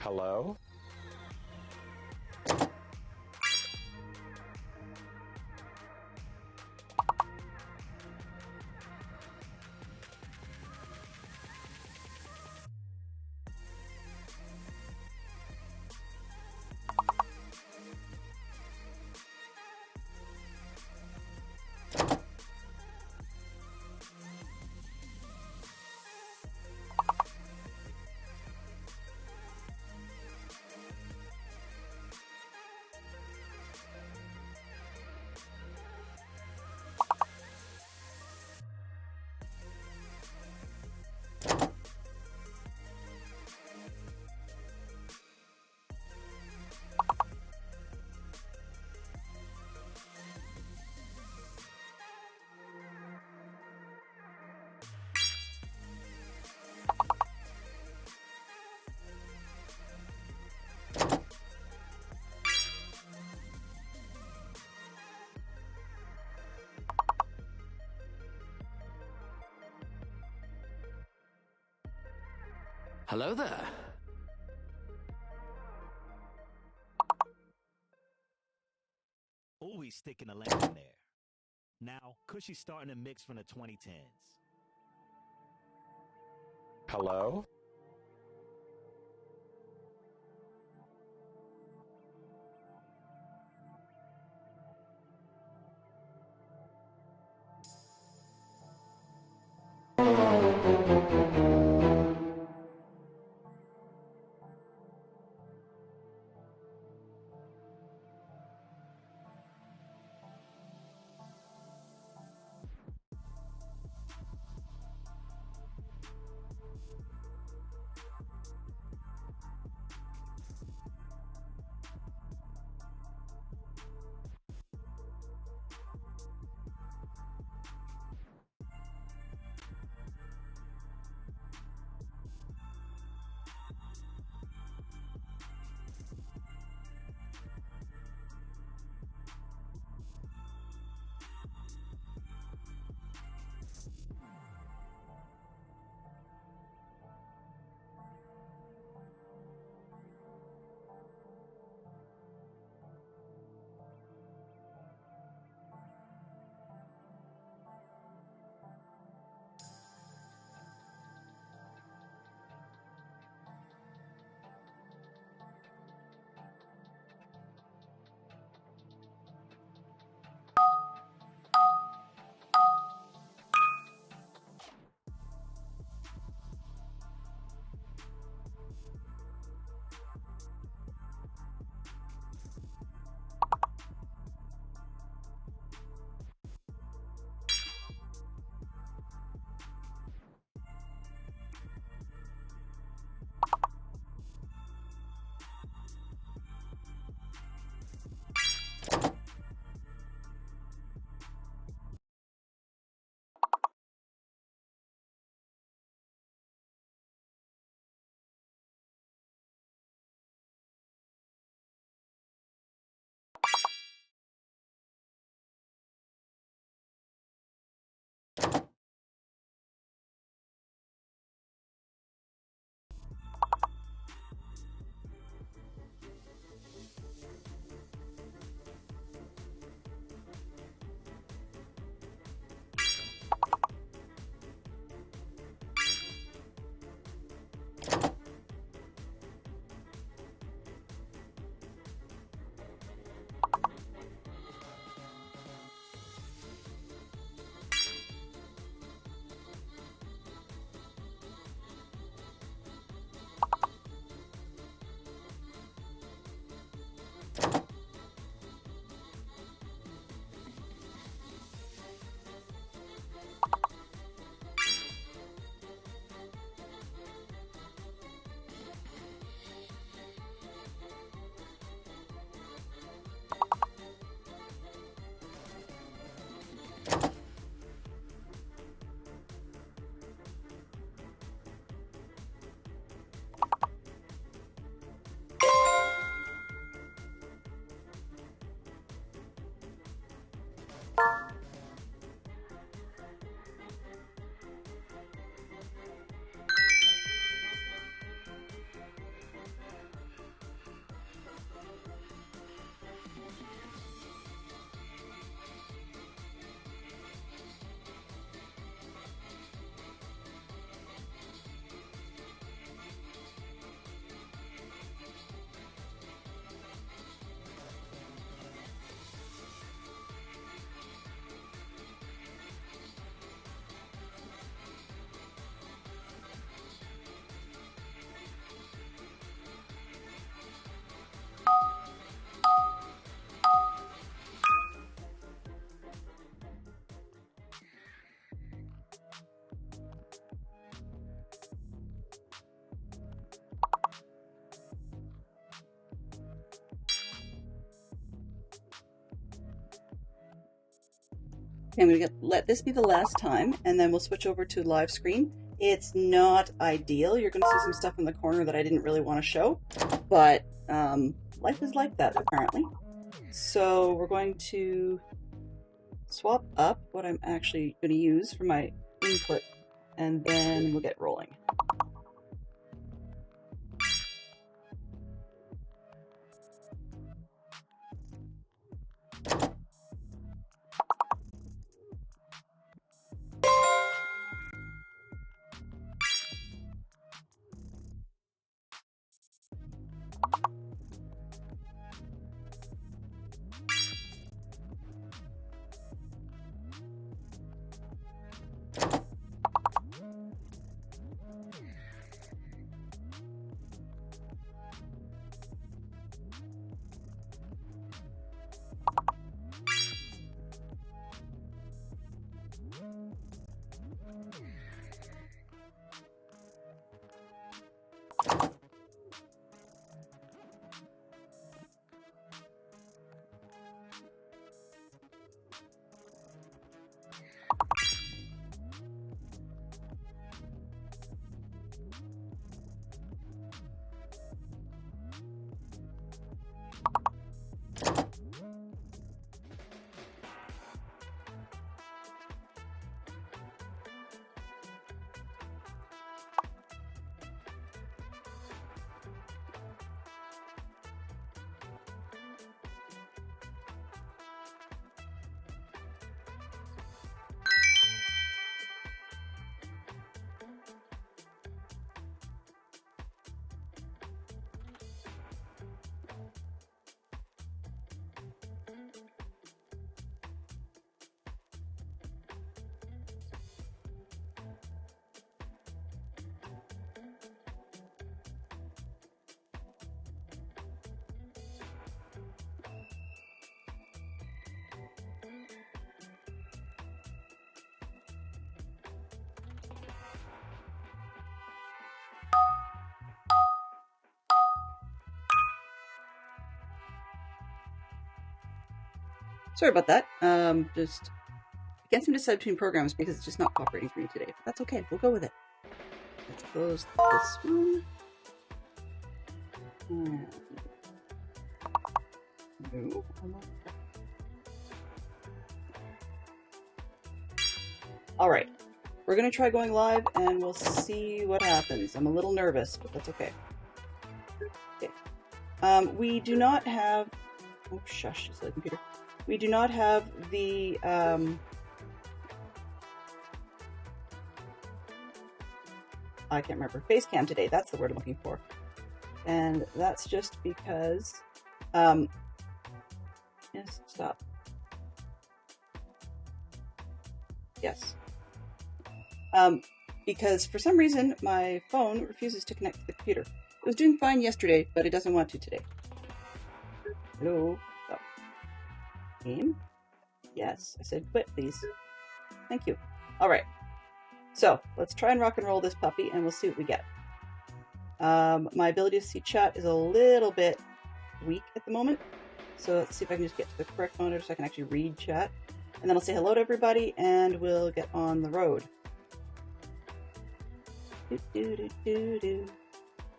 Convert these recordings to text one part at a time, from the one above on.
Hello? Hello there. Always sticking a lamp in there. Now, Cushy's starting to mix from the 2010s. Hello? Okay, I'm going to let this be the last time, and then we'll switch over to live screen. It's not ideal. You're going to see some stuff in the corner that I didn't really want to show, but life is like that, apparently. So we're going to swap up what I'm actually going to use for my input, and then we'll get rolling. Sorry about that. Just can't seem to decide between programs because it's just not cooperating for me today. But that's okay. We'll go with it. Let's close this one. No. All right. We're going to try going live and we'll see what happens. I'm a little nervous, but that's okay. Okay. We do not have... Oh, shush, silly computer. We do not have the... I can't remember. Face cam today. That's the word I'm looking for. And that's just because... yes, stop. Yes. Because for some reason my phone refuses to connect to the computer. It was doing fine yesterday, but it doesn't want to today. Hello? Stop. Game? Yes. I said quit, please. Thank you. Alright. So, let's try and rock and roll this puppy, and we'll see what we get. My ability to see chat is a little bit weak at the moment. So let's see if I can just get to the correct monitor so I can actually read chat. And then I'll say hello to everybody, and we'll get on the road.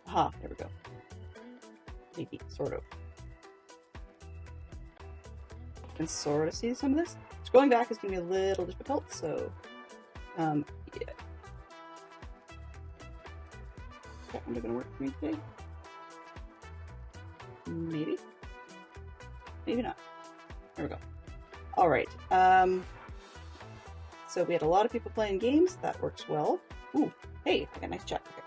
Aha, there we go. Maybe, sort of. You can sort of see some of this. Scrolling back is going to be a little difficult, so... yeah. Is that one going to work for me today? Maybe? Maybe not. There we go. Alright, so we had a lot of people playing games. That works well. Ooh, hey, I got a nice chat. Okay.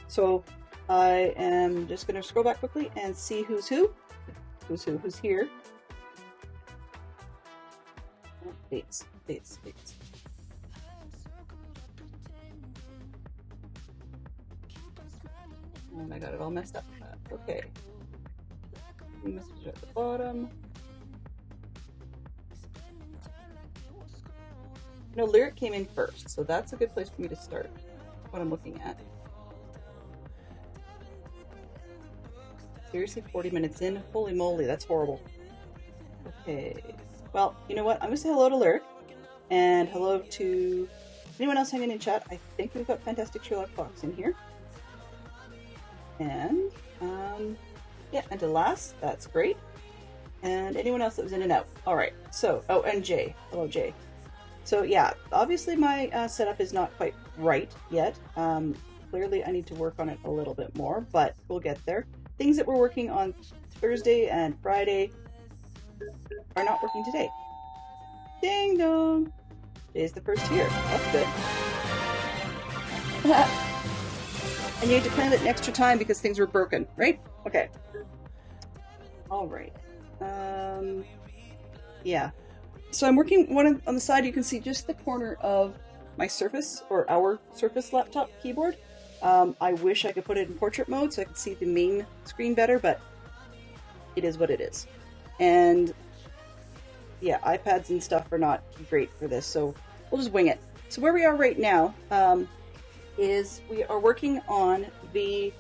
So, I am just going to scroll back quickly and see who's who. Who's here. Dates. And I got it all messed up. Okay. Message at the bottom. No, Lyric came in first, so that's a good place for me to start. What I'm looking at. Seriously, 40 minutes in? Holy moly, that's horrible. Okay. Well, you know what? I'm going to say hello to Lyric. And hello to anyone else hanging in chat. I think we've got Fantastic Sherlock Fox in here. And, yeah, and to last, that's great. And anyone else that was in and out. All right, so, oh, and Jay. Hello, Jay. So, yeah, obviously my setup is not quite right yet. Clearly, I need to work on it a little bit more, but we'll get there. Things that we're working on Thursday and Friday are not working today. Ding dong! Today's the first here. That's good. And you had to plan it an extra time because things were broken, right? Okay. All right. Yeah. So I'm working on the side. You can see just the corner of my Surface, or our Surface laptop keyboard. I wish I could put it in portrait mode so I could see the main screen better, but it is what it is. And yeah, iPads and stuff are not great for this, so we'll just wing it. So where we are right now is we are working on the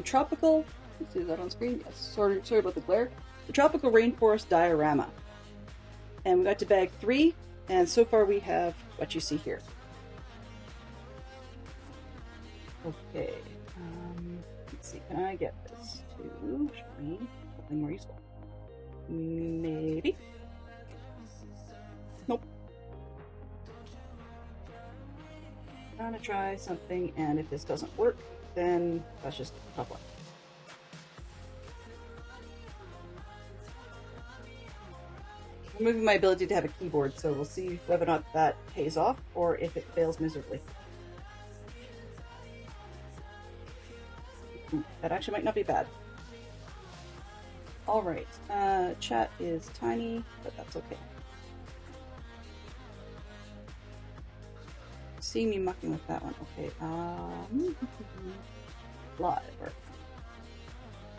tropical, let's see that on screen, yes, sorry about the glare, the tropical rainforest diorama. And we got to bag 3, and so far we have what you see here. Okay, let's see, can I get this to screen something more useful? Maybe. Nope. I'm gonna try something, and if this doesn't work, then that's just a tough one. I'm moving my ability to have a keyboard, so we'll see whether or not that pays off, or if it fails miserably. That actually might not be bad. Alright, chat is tiny, but that's okay. See me mucking with that one. Okay, live, or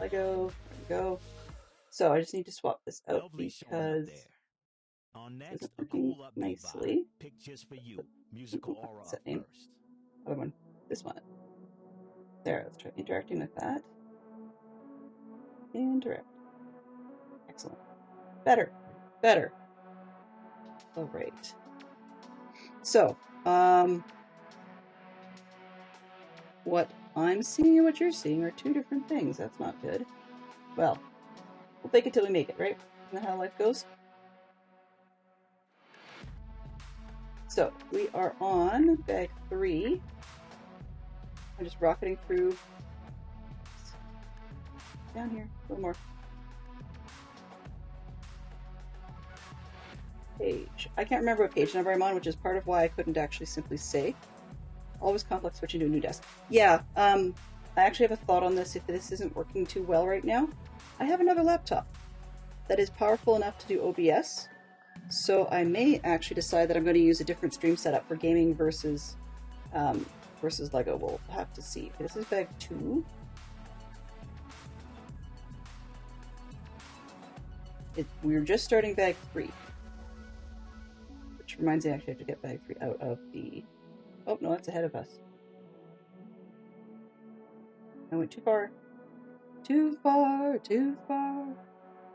Lego, there we go. So I just need to swap this out because next, it's working nicely. Pictures for you. Musical aura set name. Other one, this one. There, let's try interacting with that. Interact. Excellent. Better. Better. All right. So, what I'm seeing and what you're seeing are two different things. That's not good. Well, we'll fake it till we make it, right? Isn't that how life goes? So, we are on bag 3. I'm just rocketing through. Down here, a little more. Page. I can't remember what page number I'm on, which is part of why I couldn't actually simply say. Always complex switching to a new desk. Yeah, I actually have a thought on this if this isn't working too well right now. I have another laptop that is powerful enough to do OBS, so I may actually decide that I'm going to use a different stream setup for gaming versus Lego. We'll have to see. Okay, this is bag 2. We're just starting bag 3. Which reminds me, I actually have to get bag 3 out of the... Oh, no, that's ahead of us. I went too far. Too far, too far.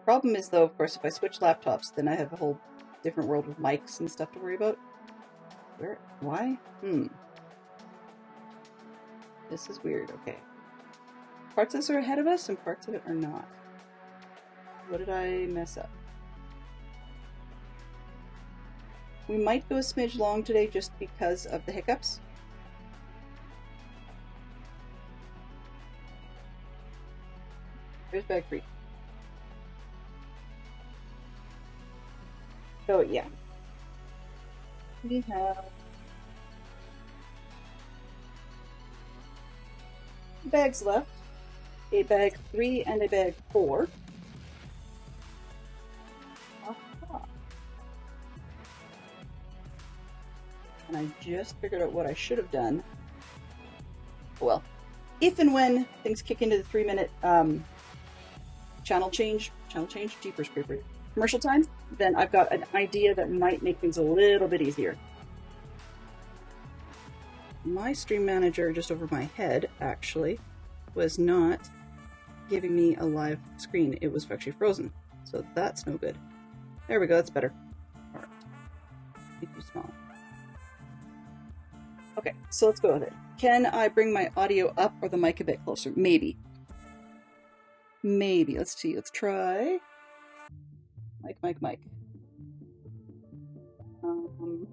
Problem is, though, of course, if I switch laptops, then I have a whole different world with mics and stuff to worry about. Where? Why? This is weird. Okay. Parts of this are ahead of us, and parts of it are not. What did I mess up? We might go a smidge long today just because of the hiccups. Here's bag 3. So, yeah. We have bags left. A bag 3 and a bag 4. And I just figured out what I should have done. Well, if and when things kick into the 3-minute channel change, jeepers creepers, commercial time, then I've got an idea that might make things a little bit easier. My stream manager just over my head, actually, was not giving me a live screen. It was actually frozen, so that's no good. There we go, that's better. All right. Too small. Okay, so let's go with it. Can I bring my audio up or the mic a bit closer? Maybe. Maybe. Let's see. Let's try. Mic. I'm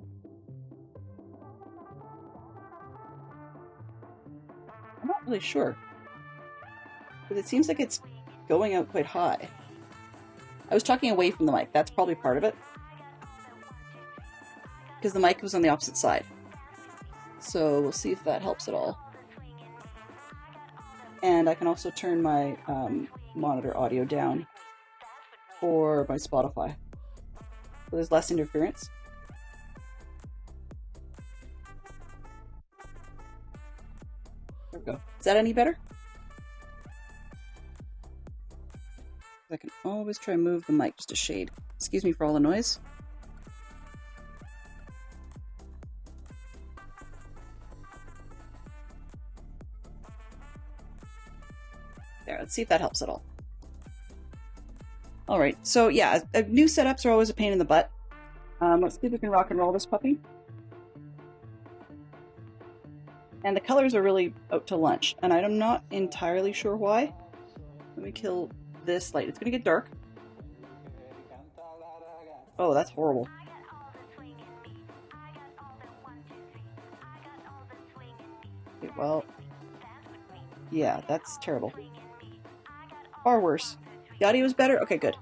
not really sure. But it seems like it's going out quite high. I was talking away from the mic. That's probably part of it. Because the mic was on the opposite side. So we'll see if that helps at all. And I can also turn my monitor audio down for my Spotify. So there's less interference. There we go. Is that any better? I can always try and move the mic just a shade. Excuse me for all the noise. There, let's see if that helps at all. Alright, so yeah, new setups are always a pain in the butt. Let's see if we can rock and roll this puppy. And the colors are really out to lunch, and I'm not entirely sure why. Let me kill this light. It's gonna get dark. Oh, that's horrible. Okay, well, yeah, that's terrible. Far worse. The audio is better? Okay, good.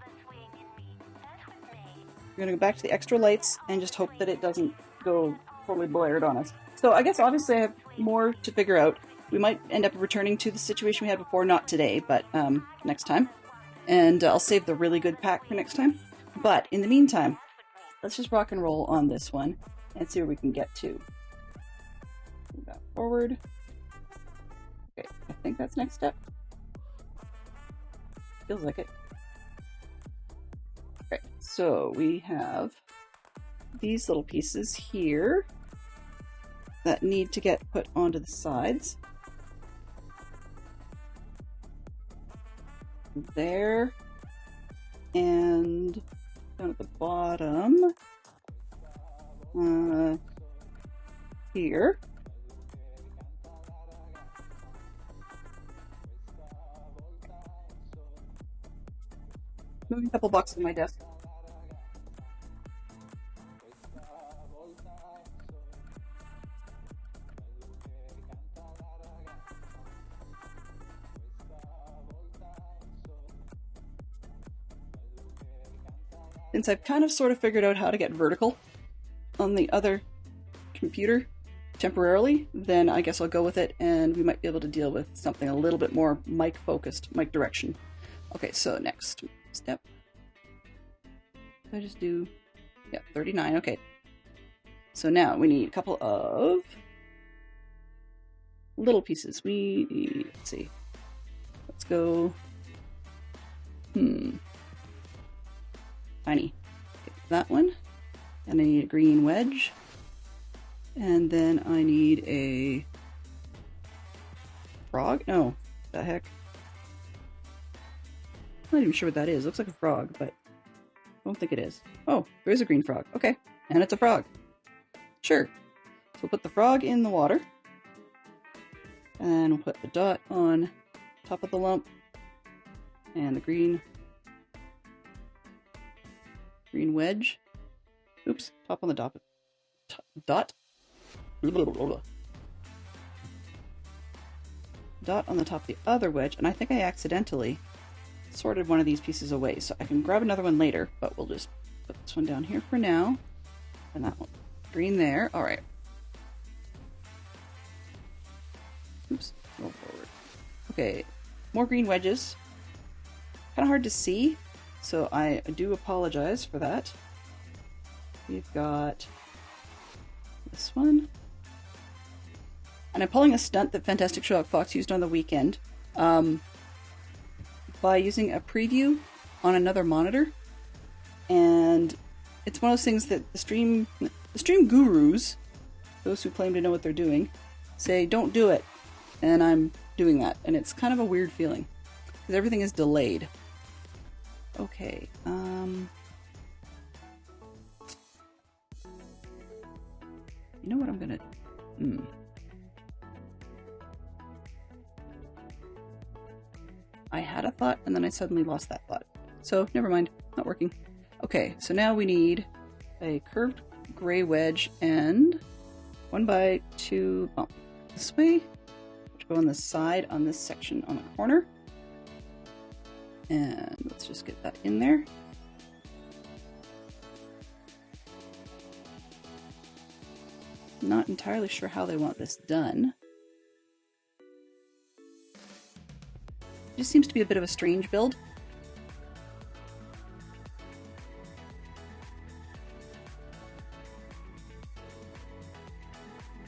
We're gonna go back to the extra lights and just hope that it doesn't go totally blared on us. So I guess obviously I have more to figure out. We might end up returning to the situation we had before, not today, but next time. And I'll save the really good pack for next time. But in the meantime, let's just rock and roll on this one and see where we can get to. Move that forward. Okay, I think that's next step. Feels like it. Okay, so we have these little pieces here that need to get put onto the sides. There. And down at the bottom. Here. Moving a couple boxes on my desk. Since I've kind of sort of figured out how to get vertical on the other computer temporarily, then I guess I'll go with it and we might be able to deal with something a little bit more mic focused, mic direction. Okay, so next step. I just do, yeah, 39, okay. So now we need a couple of little pieces. We need, let's see, let's go, tiny. Okay, that one. And I need a green wedge. And then I need a frog? No, the heck. I'm not even sure what that is. Looks like a frog, but I don't think it is. Oh, there is a green frog. Okay, and it's a frog. Sure. So we'll put the frog in the water. And we'll put the dot on top of the lump. And the green wedge. Oops, top on the dot. Dot. Dot on the top of the other wedge, and I think I accidentally sorted one of these pieces away, so I can grab another one later, but we'll just put this one down here for now. And that one. Green there. Alright. Oops. Roll forward. Okay. More green wedges. Kind of hard to see, so I do apologize for that. We've got this one. And I'm pulling a stunt that Fantastic Sherlock Fox used on the weekend by using a preview on another monitor. And it's one of those things that the stream gurus, those who claim to know what they're doing, say don't do it. And I'm doing that. And it's kind of a weird feeling because everything is delayed. Okay. You know what I'm gonna... I had a thought and then I suddenly lost that thought. So never mind, not working. Okay, so now we need a curved gray wedge and 1x2 bump this way, which go on the side on this section on the corner. And let's just get that in there. Not entirely sure how they want this done. It just seems to be a bit of a strange build.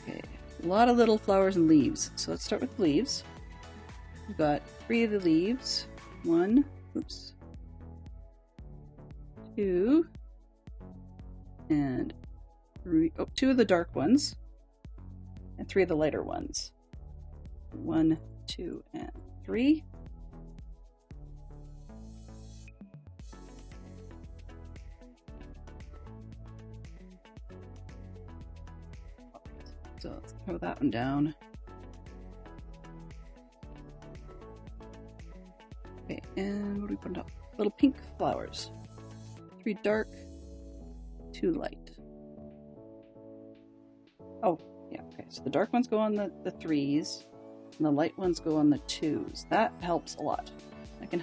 Okay, a lot of little flowers and leaves. So let's start with the leaves. We've got 3 of the leaves. 1, oops, 2, and 3, 2 of the dark ones, and 3 of the lighter ones. 1, 2, and 3. So let's throw that one down. Okay, and what do we put up? Little pink flowers. 3 dark, 2 light. Oh, yeah, okay. So the dark ones go on the 3s, and the light ones go on the 2s. That helps a lot. I can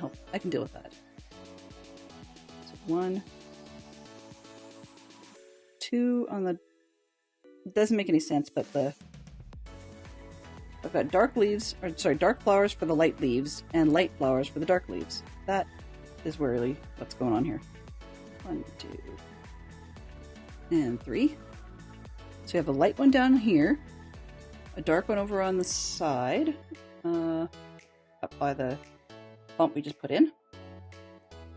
deal with that. So 1, 2 on the... It doesn't make any sense, but I've got dark leaves, or sorry, dark flowers for the light leaves, and light flowers for the dark leaves. That is really what's going on here. 1, 2, and 3. So you have a light one down here, a dark one over on the side, up by the bump we just put in.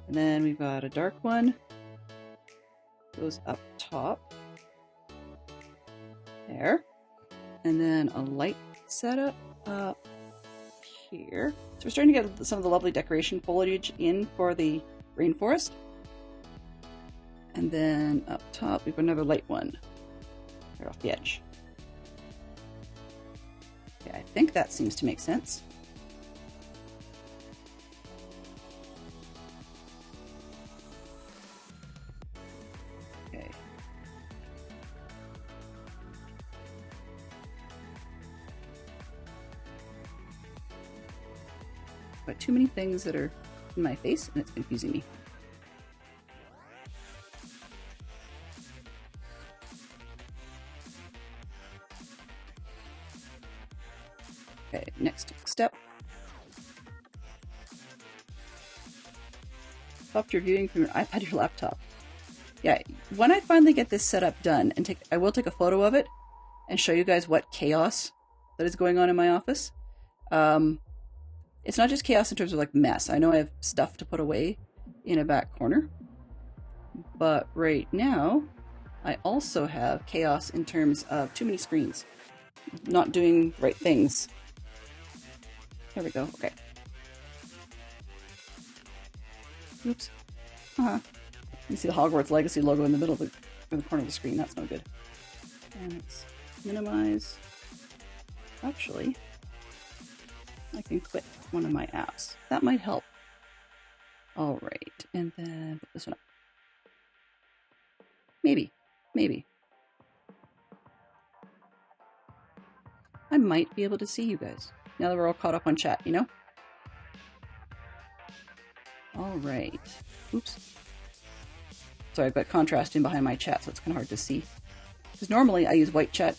And then we've got a dark one, goes up top, there. And then a light setup up here. So we're starting to get some of the lovely decoration foliage in for the rainforest. And then up top, we've got another light one. Right off the edge. Yeah, I think that seems to make sense. Okay. Got too many things that are in my face and it's confusing me. Okay, next step. Stopped your viewing from your iPad or your laptop. Yeah, when I finally get this setup done, and I will take a photo of it and show you guys what chaos that is going on in my office. It's not just chaos in terms of like mess. I know I have stuff to put away in a back corner, but right now I also have chaos in terms of too many screens, not doing right things. There we go. Okay. Oops. You see the Hogwarts Legacy logo in the middle of in the corner of the screen. That's no good. And let's minimize. Actually, I can quit one of my apps. That might help. All right, and then put this one up. Maybe. I might be able to see you guys now that we're all caught up on chat, you know? All right. Oops. Sorry, I've got contrast in behind my chat, so it's kind of hard to see. Because normally I use white chat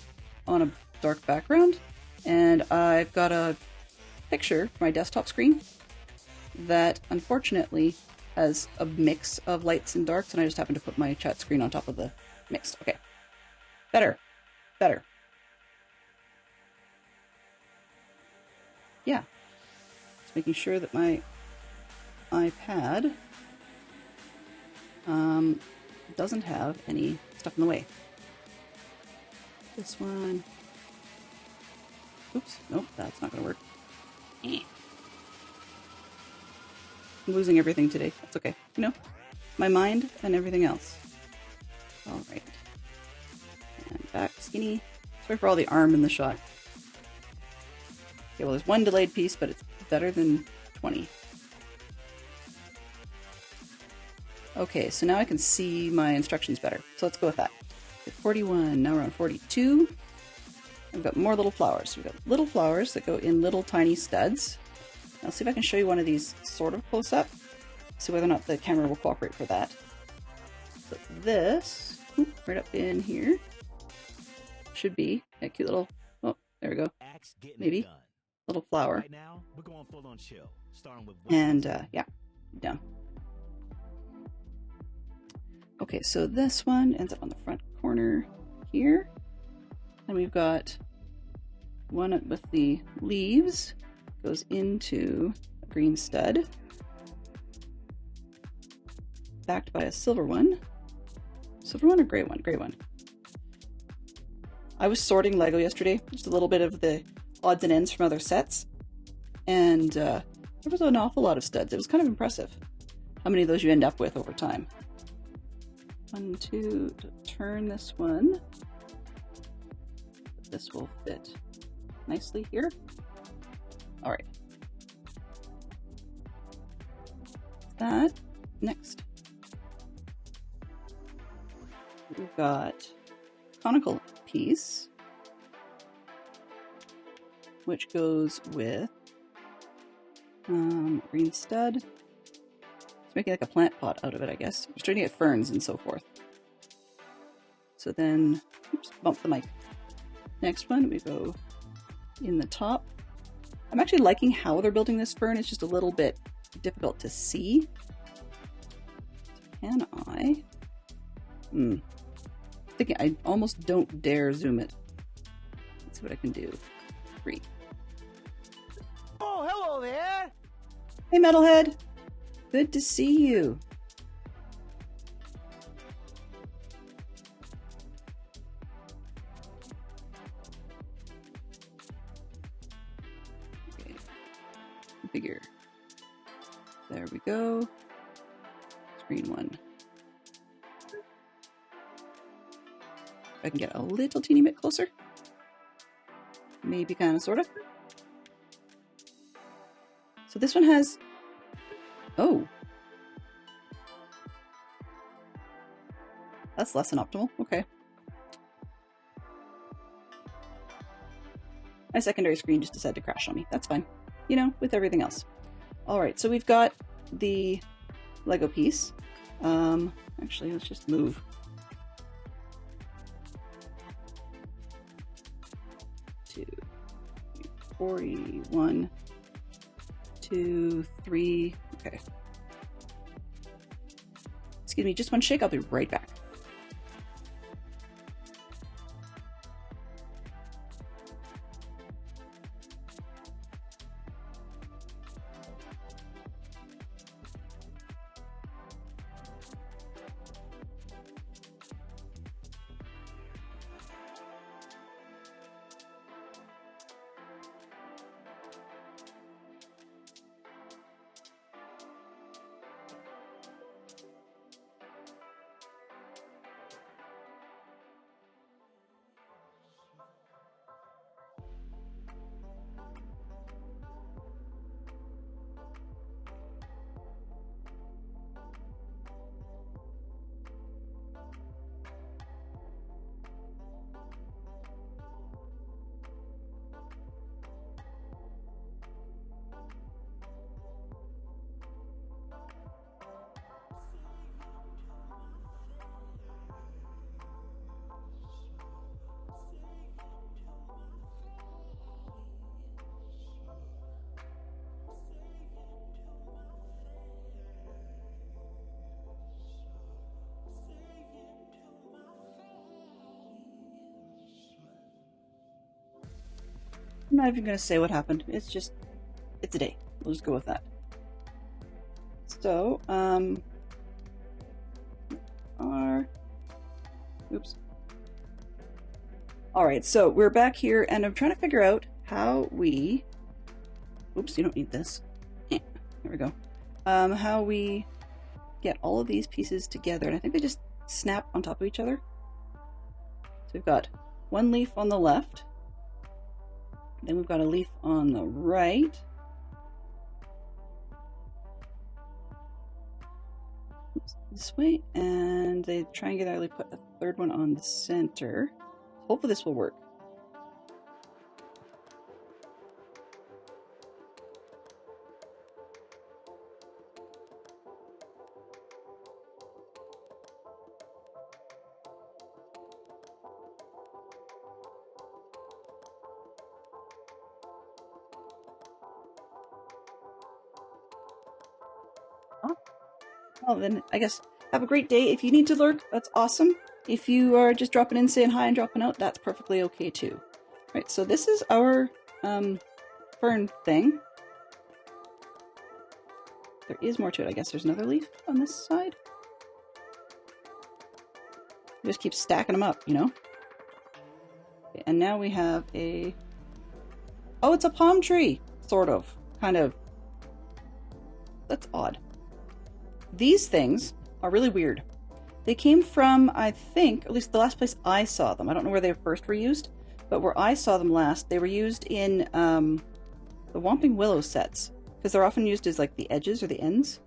on a dark background, and I've got a picture for my desktop screen that unfortunately has a mix of lights and darks, and I just happen to put my chat screen on top of the mix. Okay. Better. Yeah. Just making sure that my iPad doesn't have any stuff in the way. This one. Oops. Nope, that's not going to work. I'm losing everything today. That's okay. You know, my mind and everything else. All right. And back skinny. Sorry for all the arm in the shot. Okay, well there's one delayed piece, but it's better than 20. Okay, so now I can see my instructions better. So let's go with that. 41, now we're on 42. We've got more little flowers. We've got little flowers that go in little tiny studs. I'll see if I can show you one of these sort of close up. See whether or not the camera will cooperate for that. So this, right up in here, should be a cute little, oh, there we go. Maybe. Little flower. Right now, we're going full on chill, starting with and yeah, down. Okay, so this one ends up on the front corner here. And we've got one with the leaves, goes into a green stud, backed by a silver one. Silver one or gray one? Gray one. I was sorting Lego yesterday, just a little bit of the odds and ends from other sets, and there was an awful lot of studs. It was kind of impressive how many of those you end up with over time. 1, 2, to turn this one. This will fit nicely here. All right. That next. We've got conical piece, which goes with green stud. It's making like a plant pot out of it, I guess. We're starting to get ferns and so forth. So then, oops, bump the mic. Next one, we go in the top. I'm actually liking how they're building this fern. It's just a little bit difficult to see. Can I? Thinking I almost don't dare zoom it. Let's see what I can do. 3. Oh, hello there! Hey, Metalhead! Good to see you. Okay. Bigger. There we go. Green one. If I can get a little teeny bit closer. Maybe kind of, sort of. So this one has, oh. That's less than optimal, okay. My secondary screen just decided to crash on me. That's fine. You know, with everything else. All right, so we've got the Lego piece. Actually, let's just move. Two, 41, 2, 3. Okay. Excuse me, just one shake. I'll be right back. I'm not even going to say what happened. It's just, it's a day. We'll just go with that. So, oops. All right, so we're back here and I'm trying to figure out how we, oops, you don't need this. There we go. How we get all of these pieces together. And I think they just snap on top of each other. So we've got one leaf on the left. Then we've got a leaf on the right. Oops, this way. And they triangularly put a third one on the center. Hopefully this will work. Well, then I guess have a great day. If you need to lurk, that's awesome. If you are just dropping in, saying hi and dropping out, that's perfectly okay too. Right, so this is our fern thing. There is more to it. I guess there's another leaf on this side. Just keep stacking them up, you know? Okay, and now we have a... Oh, it's a palm tree! Sort of. Kind of. That's odd. These things are really weird. They came from, I think, at least the last place I saw them. I don't know where they first were used, but where I saw them last, they were used in the Whomping Willow sets, because they're often used as like the edges or the ends.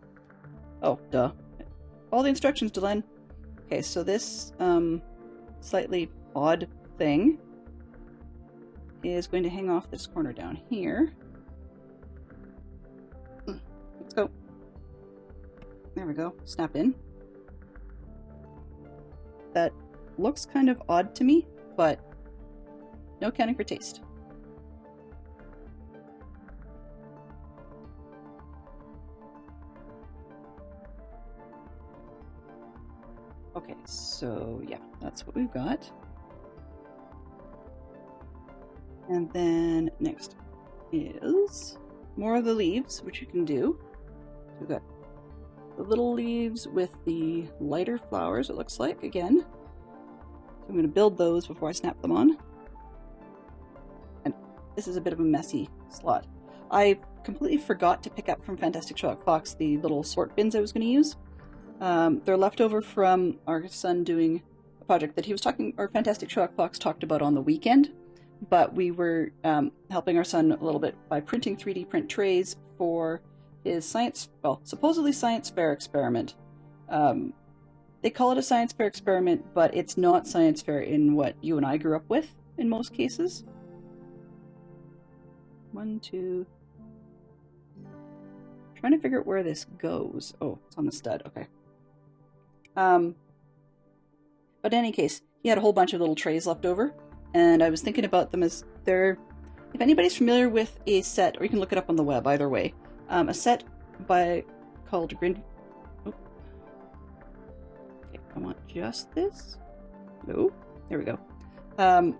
Oh, duh. All the instructions, Delenn. Okay, so this slightly odd thing is going to hang off this corner down here. Let's go. There we go. Snap in. That looks kind of odd to me, but no accounting for taste. Okay, so yeah, that's what we've got. And then next is more of the leaves, which you can do. So we've got the little leaves with the lighter flowers, it looks like, again. So I'm going to build those before I snap them on. And this is a bit of a messy slot. I completely forgot to pick up from Fantastic Sherlock Fox the little sort bins I was going to use. They're left over from our son doing a project that he was talking, or Fantastic Sherlock Fox talked about on the weekend. But we were helping our son a little bit by printing 3D print trays for his science, well, supposedly science fair experiment. They call it a science fair experiment, but it's not science fair in what you and I grew up with in most cases. 1, 2. Trying to figure out where this goes. Oh, it's on the stud. Okay. But in any case, he had a whole bunch of little trays left over, and I was thinking about them as they're. If anybody's familiar with a set, or you can look it up on the web, either way. A set called Grid. Oh. Okay, I want just this. No, there we go. A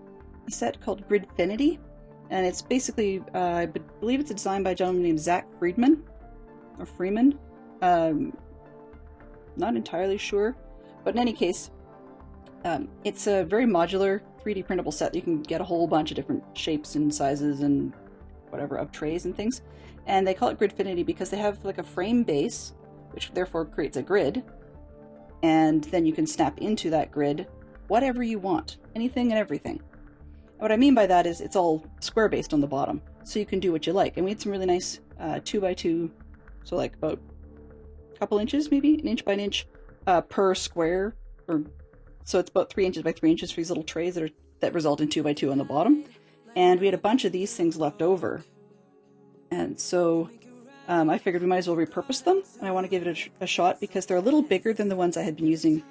set called Gridfinity, and it's basically, I believe it's designed by a gentleman named Zach Friedman, or Freeman. Not entirely sure, but in any case, it's a very modular 3D printable set. You can get a whole bunch of different shapes and sizes and whatever of trays and things. And they call it Gridfinity because they have like a frame base, which therefore creates a grid. And then you can snap into that grid whatever you want, anything and everything. What I mean by that is it's all square based on the bottom, so you can do what you like. And we had some really nice 2x2, so like about a couple inches, maybe an inch by an inch per square, or so it's about 3 inches by 3 inches for these little trays that result in 2x2 on the bottom. And we had a bunch of these things left over. And so I figured we might as well repurpose them, and I want to give it a shot because they're a little bigger than the ones I had been using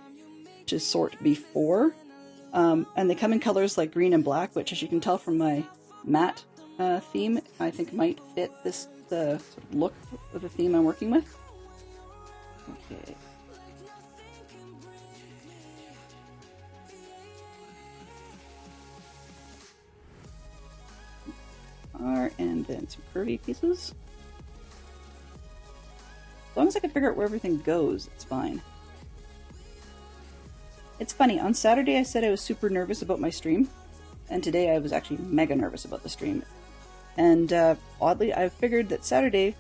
to sort before. And they come in colors like green and black, which, as you can tell from my matte theme, I think might fit the sort of look of the theme I'm working with. Okay. And then some curvy pieces. As long as I can figure out where everything goes, it's fine. It's funny, on Saturday I said I was super nervous about my stream, and today I was actually mega nervous about the stream. And oddly, I figured that Saturday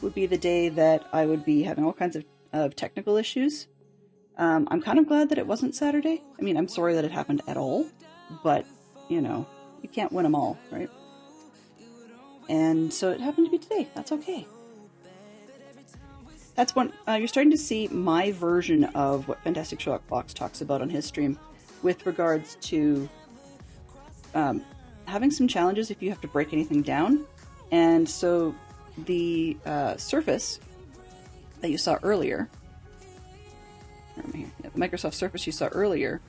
would be the day that I would be having all kinds of technical issues. I'm kind of glad that it wasn't Saturday. I mean, I'm sorry that it happened at all, but, you know, you can't win them all, right? And so it happened to be today. That's okay. That's one, you're starting to see my version of what Fantastic Sherlock Fox talks about on his stream with regards to having some challenges if you have to break anything down. And so the Surface that you saw earlier, the Microsoft Surface you saw earlier,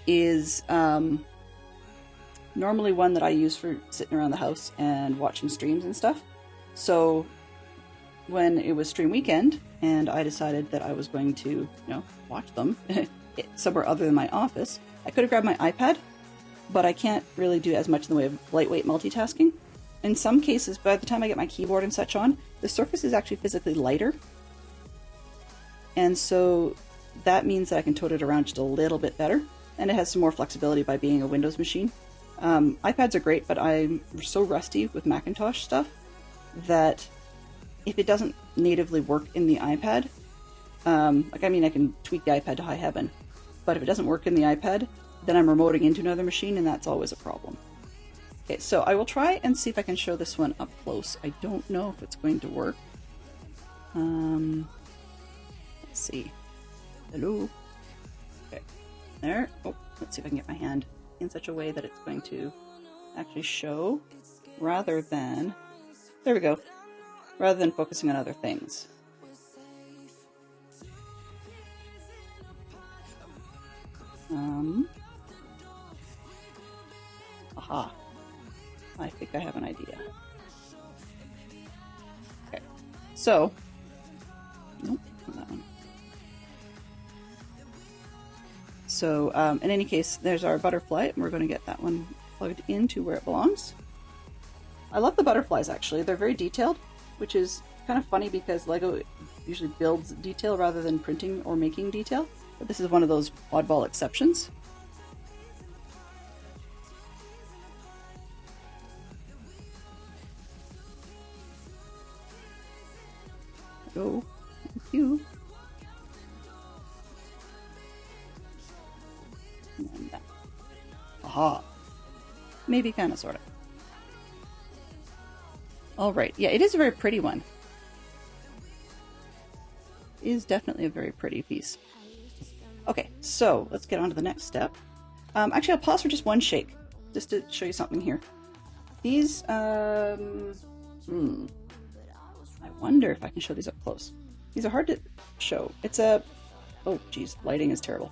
is normally one that I use for sitting around the house and watching streams and stuff. So when it was stream weekend and I decided that I was going to, you know, watch them somewhere other than my office, I could have grabbed my iPad, but I can't really do as much in the way of lightweight multitasking. In some cases, by the time I get my keyboard and such on, the Surface is actually physically lighter. And so that means that I can tote it around just a little bit better. And it has some more flexibility by being a Windows machine. iPads are great, but I'm so rusty with Macintosh stuff that if it doesn't natively work in the iPad, like, I mean, I can tweak the iPad to high heaven, but if it doesn't work in the iPad, then I'm remoting into another machine, and that's always a problem. Okay, so I will try and see if I can show this one up close. I don't know if it's going to work. Let's see. Hello. Okay, there. Oh, let's see if I can get my hand in such a way that it's going to actually show, rather than, there we go, rather than focusing on other things. Aha. I think I have an idea. Okay. So, nope, not that one. So, in any case, there's our butterfly, and we're going to get that one plugged into where it belongs. I love the butterflies, actually. They're very detailed, which is kind of funny because LEGO usually builds detail rather than printing or making detail. But this is one of those oddball exceptions. Oh, thank you. And that. Aha. Maybe, kind of, sort of. Alright, yeah, it is a very pretty one. It is definitely a very pretty piece. Okay, so let's get on to the next step. Actually, I'll pause for just one shake, just to show you something here. These, I wonder if I can show these up close. These are hard to show. It's a, oh geez, lighting is terrible.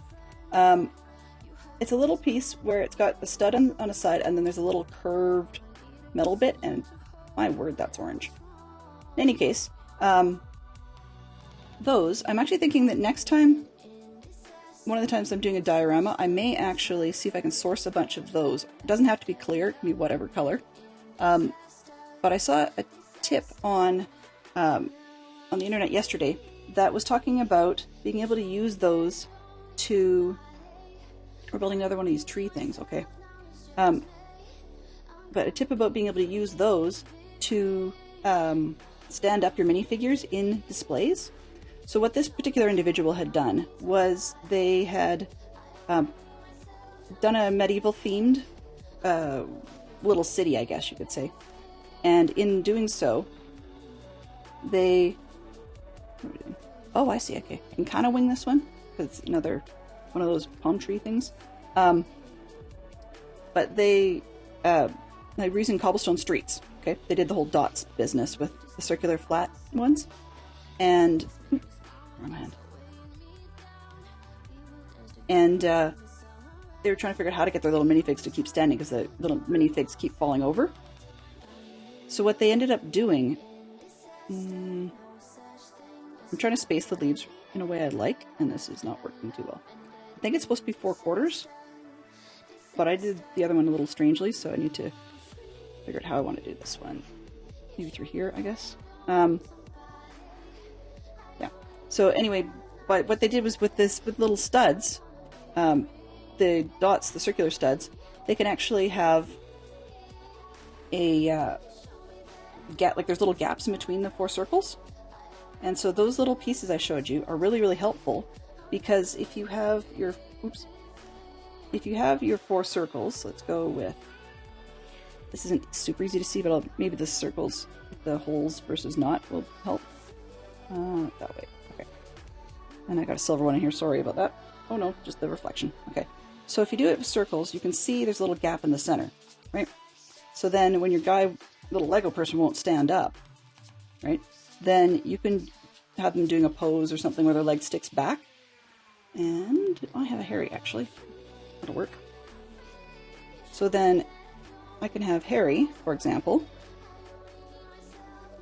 It's a little piece where it's got the stud on a side, and then there's a little curved metal bit, and my word, that's orange. In any case, those, I'm actually thinking that next time, one of the times I'm doing a diorama, I may actually see if I can source a bunch of those. It doesn't have to be clear, it can be whatever color. But I saw a tip on the internet yesterday that was talking about being able to use those to... We're building another one of these tree things, okay. But a tip about being able to use those to stand up your minifigures in displays. So what this particular individual had done was they had done a medieval themed little city, I guess you could say. And in doing so, they... Oh, I see, okay. I can kind of wing this one, because it's another one of those palm tree things. But they were using cobblestone streets, okay? They did the whole dots business with the circular flat ones. And... wrong hand. And they were trying to figure out how to get their little minifigs to keep standing, because the little minifigs keep falling over. So what they ended up doing... I'm trying to space the leaves in a way I like, and this is not working too well. I think it's supposed to be 4/4, but I did the other one a little strangely, so I need to figure out how I want to do this one. Maybe through here, I guess. Yeah. So anyway, but what they did was with little studs, the dots, the circular studs, they can actually have a gap, like there's little gaps in between the 4 circles. And so those little pieces I showed you are really, really helpful, because if you have your, if you have your 4 circles, let's go with, this isn't super easy to see, but maybe the circles, the holes versus not will help. That way, okay. And I got a silver one in here, sorry about that. Oh no, just the reflection, okay. So if you do it with circles, you can see there's a little gap in the center, right? So then when your little Lego person won't stand up, right? Then you can have them doing a pose or something where their leg sticks back. And I have a Harry, actually. That'll work. So then I can have Harry, for example,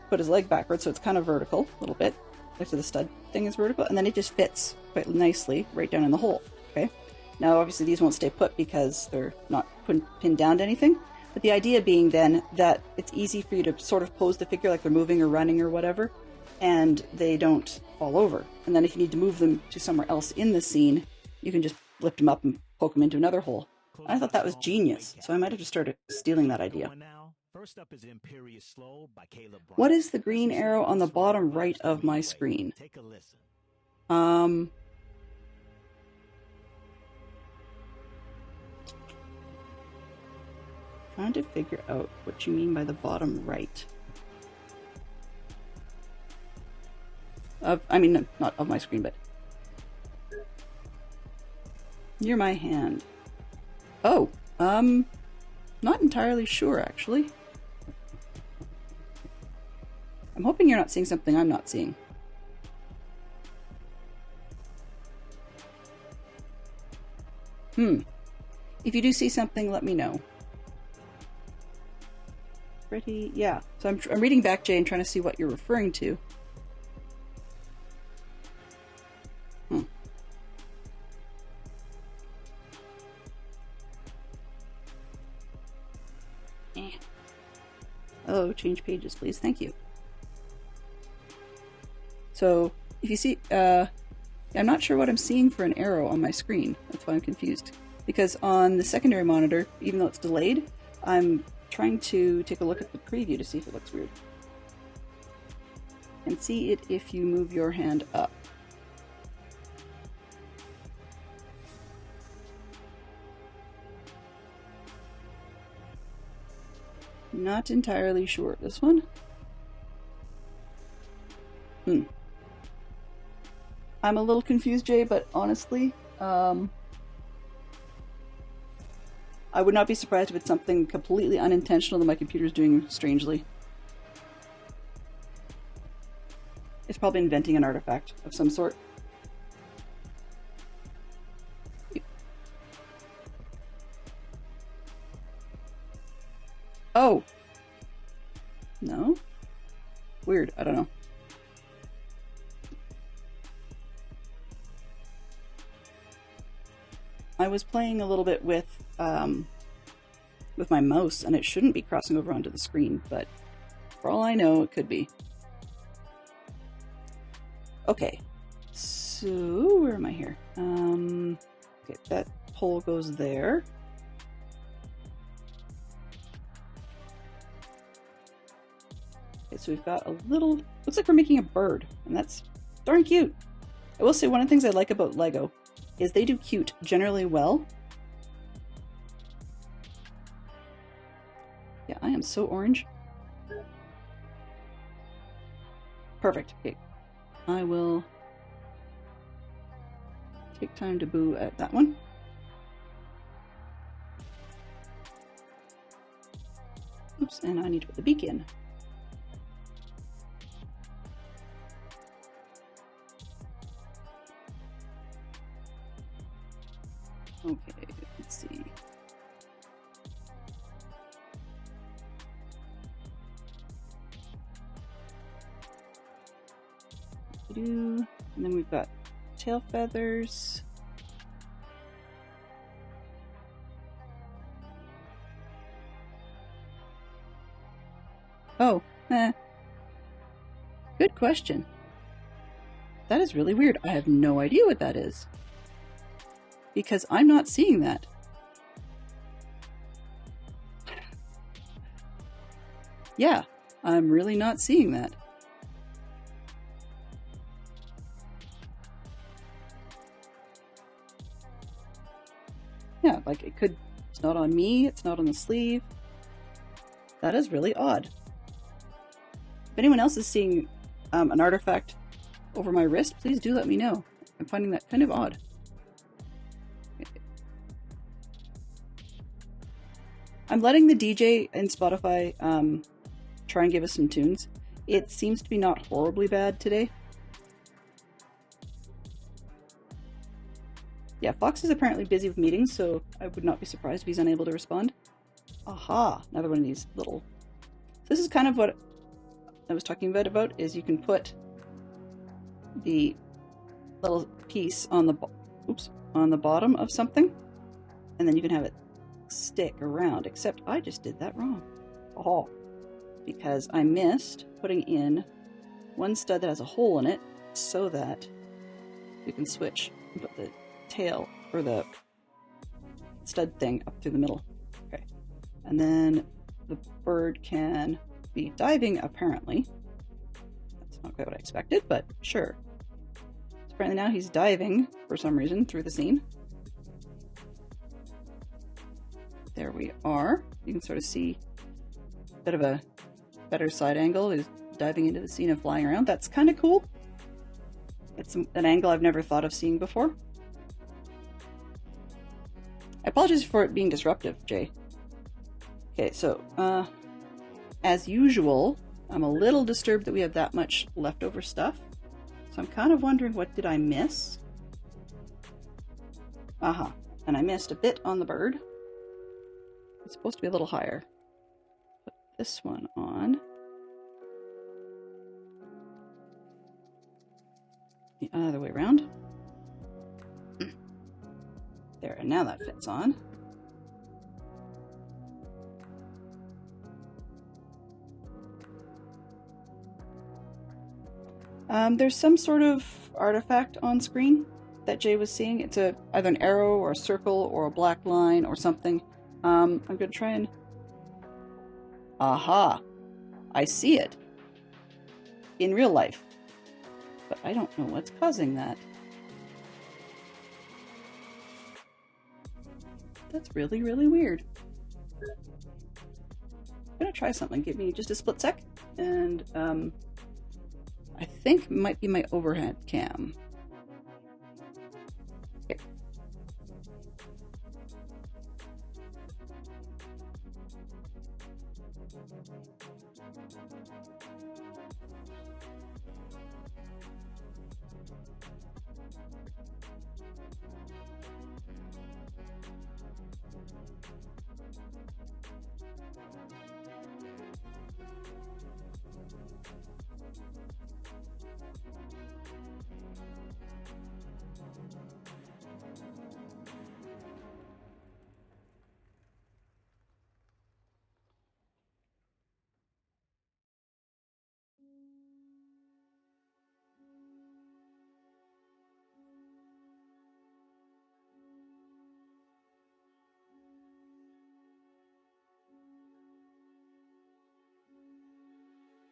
put his leg backwards so it's kind of vertical a little bit. Like so the stud thing is vertical, and then it just fits quite nicely right down in the hole, okay? Now obviously these won't stay put because they're not pinned down to anything, but the idea being then that it's easy for you to sort of pose the figure like they're moving or running or whatever, and they don't fall over. And then if you need to move them to somewhere else in the scene, you can just lift them up and poke them into another hole. I thought that was genius, so I might have just started stealing that idea. What is the green arrow on the bottom right of my screen? Trying to figure out what you mean by the bottom right. I mean, not of my screen, but near my hand. Oh, not entirely sure, actually. I'm hoping you're not seeing something I'm not seeing. If you do see something, let me know. Pretty, yeah. So I'm reading back, Jay, and trying to see what you're referring to. Oh, change pages, please. Thank you. So, if you see, I'm not sure what I'm seeing for an arrow on my screen. That's why I'm confused. Because on the secondary monitor, even though it's delayed, I'm trying to take a look at the preview to see if it looks weird. And see it if you move your hand up. Not entirely sure. This one? I'm a little confused, Jay, but honestly, I would not be surprised if it's something completely unintentional that my computer's doing strangely. It's probably inventing an artifact of some sort. Oh! No? Weird, I don't know. I was playing a little bit with my mouse, and it shouldn't be crossing over onto the screen, but for all I know, it could be. Okay, so where am I here? Okay, that hole goes there. Okay, so we've got a little, looks like we're making a bird, and that's darn cute. I will say one of the things I like about Lego is they do cute generally well. Yeah, I am so orange. Perfect. Okay. I will take time to boo at that one. Oops, and I need to put the beak in. Okay, let's see. And then we've got tail feathers. Oh, good question. That is really weird. I have no idea what that is. Because I'm not seeing that. Yeah, I'm really not seeing that. Yeah, like it could, it's not on me, it's not on the sleeve. That is really odd. If anyone else is seeing an artifact over my wrist, please do let me know. I'm finding that kind of odd. I'm letting the DJ in Spotify try and give us some tunes. It seems to be not horribly bad today. Yeah, Fox is apparently busy with meetings, so I would not be surprised if he's unable to respond. Aha, another one of these little... So this is kind of what I was talking about, is you can put the little piece on the bottom of something, and then you can have it stick around, except I just did that wrong. Oh, because I missed putting in one stud that has a hole in it so that you can switch and put the tail or the stud thing up through the middle. Okay, and then the bird can be diving, apparently. That's not quite what I expected, but sure. So apparently now he's diving for some reason through the scene. There we are. You can sort of see a bit of a better side angle. He's diving into the scene and flying around. That's kind of cool. It's an angle I've never thought of seeing before. I apologize for it being disruptive, Jay. Okay, so, as usual, I'm a little disturbed that we have that much leftover stuff. So I'm kind of wondering, what did I miss? Aha, and I missed a bit on the bird. It's supposed to be a little higher. Put this one on. The other way around. There, and now that fits on. There's some sort of artifact on screen that Jay was seeing. It's either an arrow or a circle or a black line or something. I'm going to try and... Aha! I see it. In real life. But I don't know what's causing that. That's really, really weird. I'm going to try something. Give me just a split sec. And, I think it might be my overhead cam. Okay.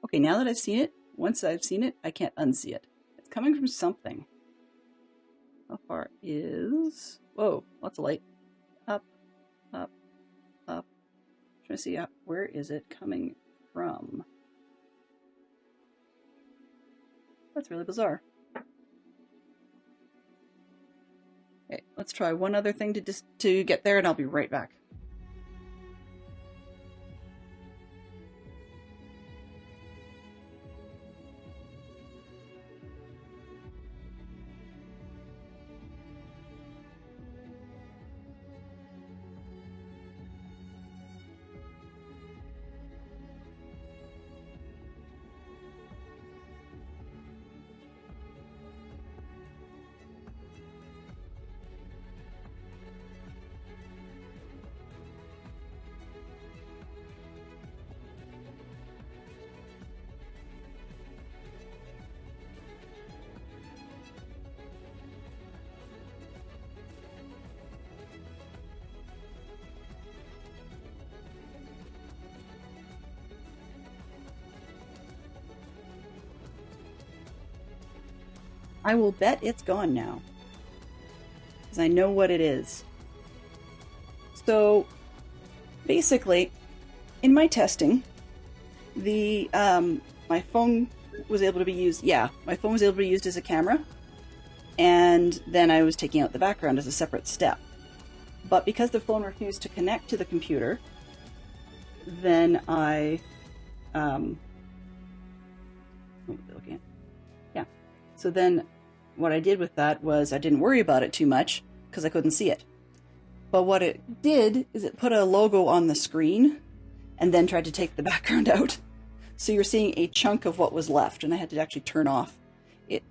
Okay, now that I've seen it, once I've seen it, I can't unsee it. It's coming from something. How far is... Whoa, lots of light. Up, up, up. I'm trying to see where is it coming from. That's really bizarre. Okay, let's try one other thing to get there, and I'll be right back. I will bet it's gone now, because I know what it is. So basically, in my testing, the my phone was able to be used. Yeah, my phone was able to be used as a camera, and then I was taking out the background as a separate step. But because the phone refused to connect to the computer, then I So then what I did with that was I didn't worry about it too much because I couldn't see it. But what it did is it put a logo on the screen and then tried to take the background out. So you're seeing a chunk of what was left, and I had to actually turn off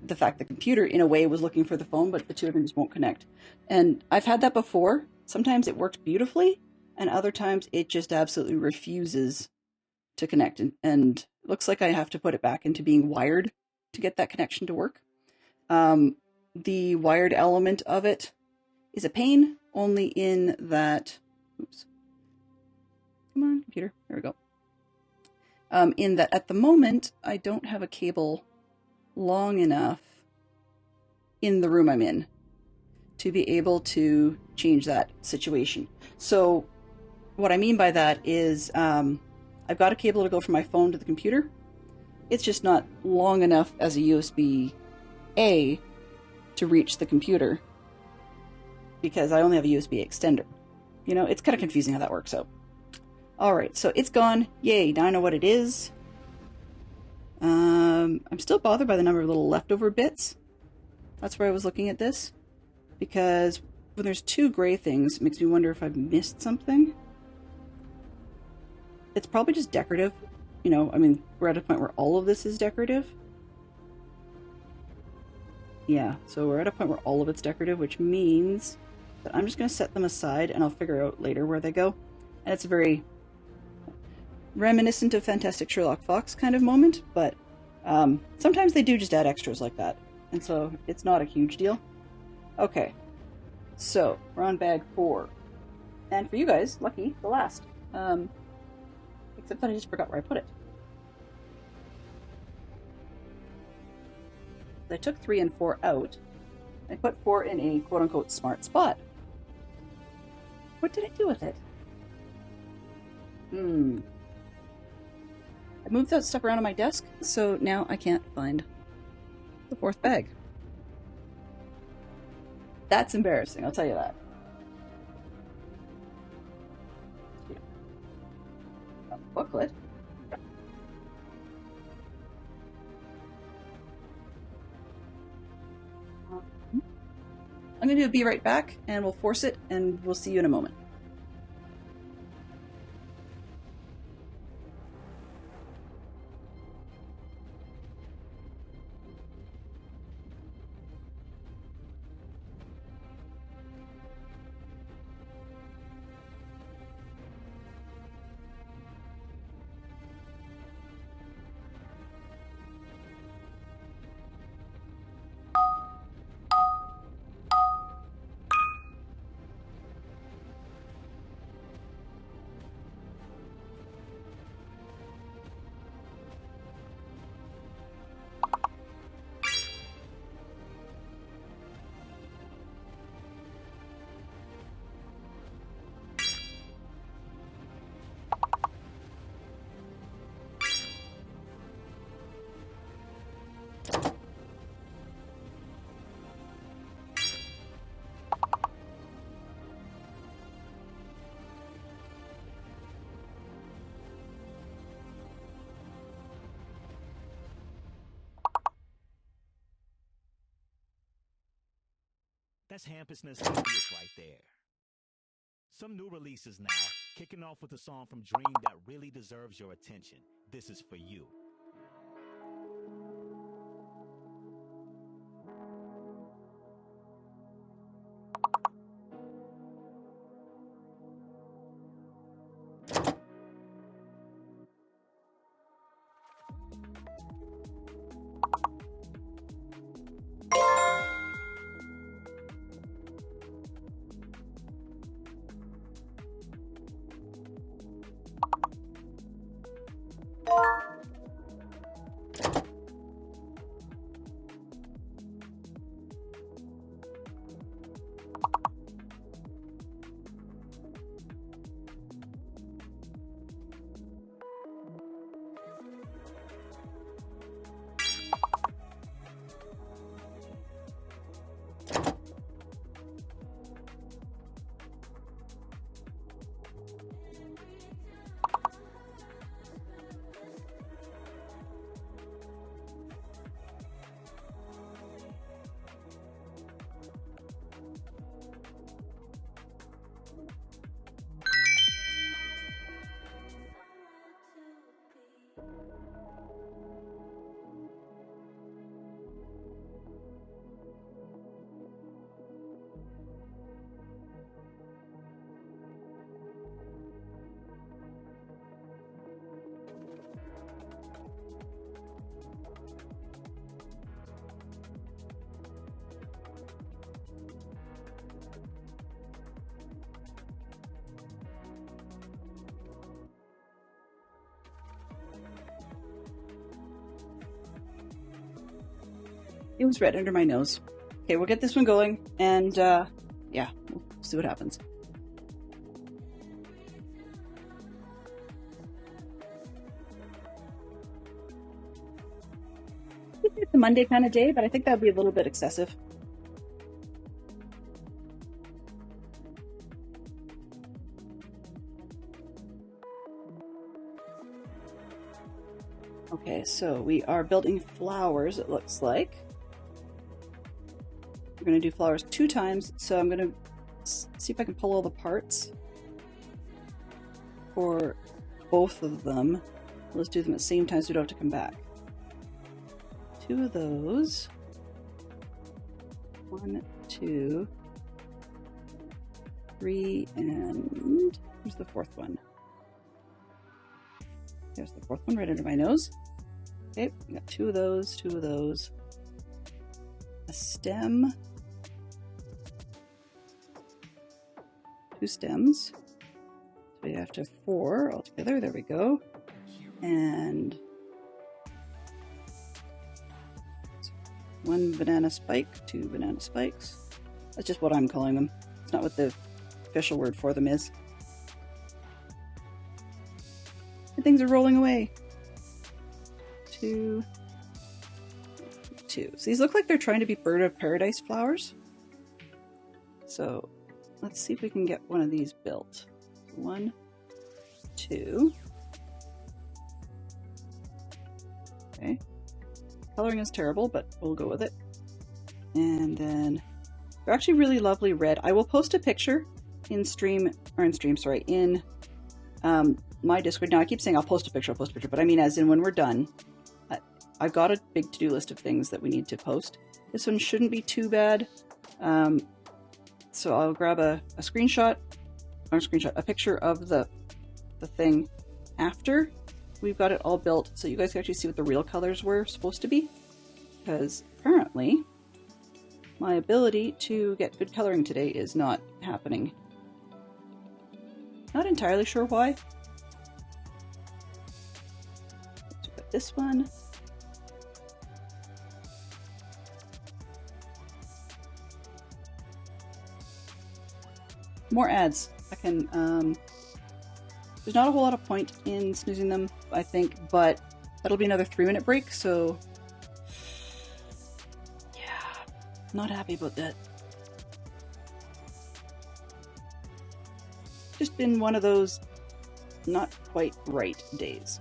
the fact the computer, in a way, was looking for the phone, but the two of them just won't connect. And I've had that before. Sometimes it works beautifully, and other times it just absolutely refuses to connect. And it looks like I have to put it back into being wired to get that connection to work. The wired element of it is a pain, only in that, oops, come on, computer, there we go. In that at the moment, I don't have a cable long enough in the room I'm in to be able to change that situation. So what I mean by that is I've got a cable to go from my phone to the computer. It's just not long enough as a USB-A to reach the computer because I only have a USB extender. You know, it's kind of confusing how that works out. All right, so it's gone. Yay, now I know what it is. I'm still bothered by the number of little leftover bits. That's where I was looking at this. Because when there's two gray things, it makes me wonder if I've missed something. It's probably just decorative. You know, I mean, we're at a point where all of this is decorative. Yeah, so we're at a point where all of it's decorative, which means that I'm just going to set them aside and I'll figure out later where they go. And it's a very reminiscent of Fantastic Sherlock Fox kind of moment, but sometimes they do just add extras like that. And so it's not a huge deal. Okay, so we're on bag 4. And for you guys, lucky, the last. Except that I just forgot where I put it. I took 3 and 4 out. I put 4 in a quote-unquote smart spot. What did I do with it? I moved that stuff around on my desk, so now I can't find the 4th bag. That's embarrassing, I'll tell you that. Booklet. I'm going to do a be right back, and we'll force it, and we'll see you in a moment. That's Hampusness obvious right there. Some new releases now, kicking off with a song from Dream that really deserves your attention. This is for you. It was red under my nose. Okay, we'll get this one going, and yeah, we'll see what happens. It's a Monday kind of day, but I think that would be a little bit excessive. Okay, so we are building flowers, it looks like. We're going to do flowers 2 times, so I'm going to see if I can pull all the parts for both of them. Let's do them at the same time so we don't have to come back. 2 of those. 1, 2, 3, and here's the 4th one. There's the 4th one right under my nose. Okay, we got 2 of those, 2 of those. A stem. 2 stems. So we have to have 4 altogether. There we go. And 1 banana spike, 2 banana spikes. That's just what I'm calling them. It's not what the official word for them is. And things are rolling away. 2, 2. So these look like they're trying to be bird of paradise flowers. So let's see if we can get one of these built. 1, 2. Okay. Coloring is terrible, but we'll go with it. And then they're actually really lovely red. I will post a picture in my Discord. Now I keep saying I'll post a picture, but I mean as in when we're done. I've got a big to-do list of things that we need to post. This one shouldn't be too bad. So I'll grab a picture of the thing after we've got it all built, so you guys can actually see what the real colors were supposed to be. Because apparently my ability to get good coloring today is not happening. Not entirely sure why. Let's put this one. More ads. I can, there's not a whole lot of point in snoozing them, I think, but that'll be another 3-minute break, so yeah, not happy about that. Just been one of those not quite right days.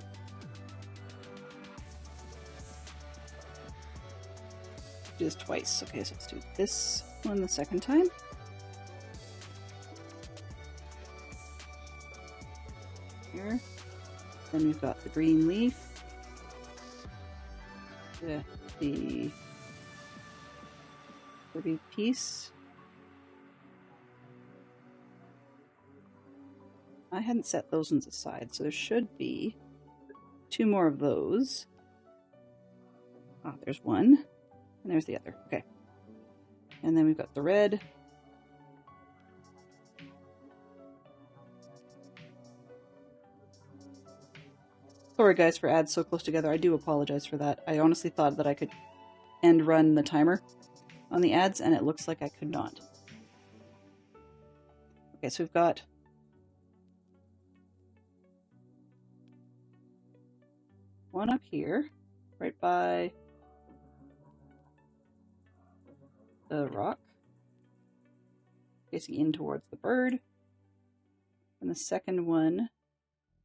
Do this twice. Okay, so let's do this one the second time. Here. Then we've got the green leaf with the pretty piece. I hadn't set those ones aside, so there should be 2 more of those. Ah, there's one, and there's the other. Okay. And then we've got the red. Sorry guys for ads so close together. I do apologize for that. I honestly thought that I could end run the timer on the ads, and it looks like I could not. Okay, so we've got one up here, right by the rock, facing in towards the bird. And the second one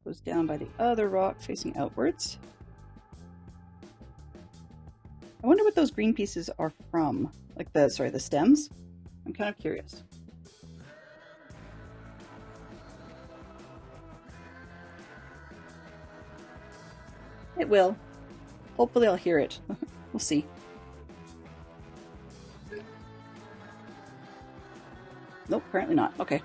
goes down by the other rock, facing outwards. I wonder what those green pieces are from. Like the stems? I'm kind of curious. It will. Hopefully I'll hear it. We'll see. Nope, apparently not. Okay.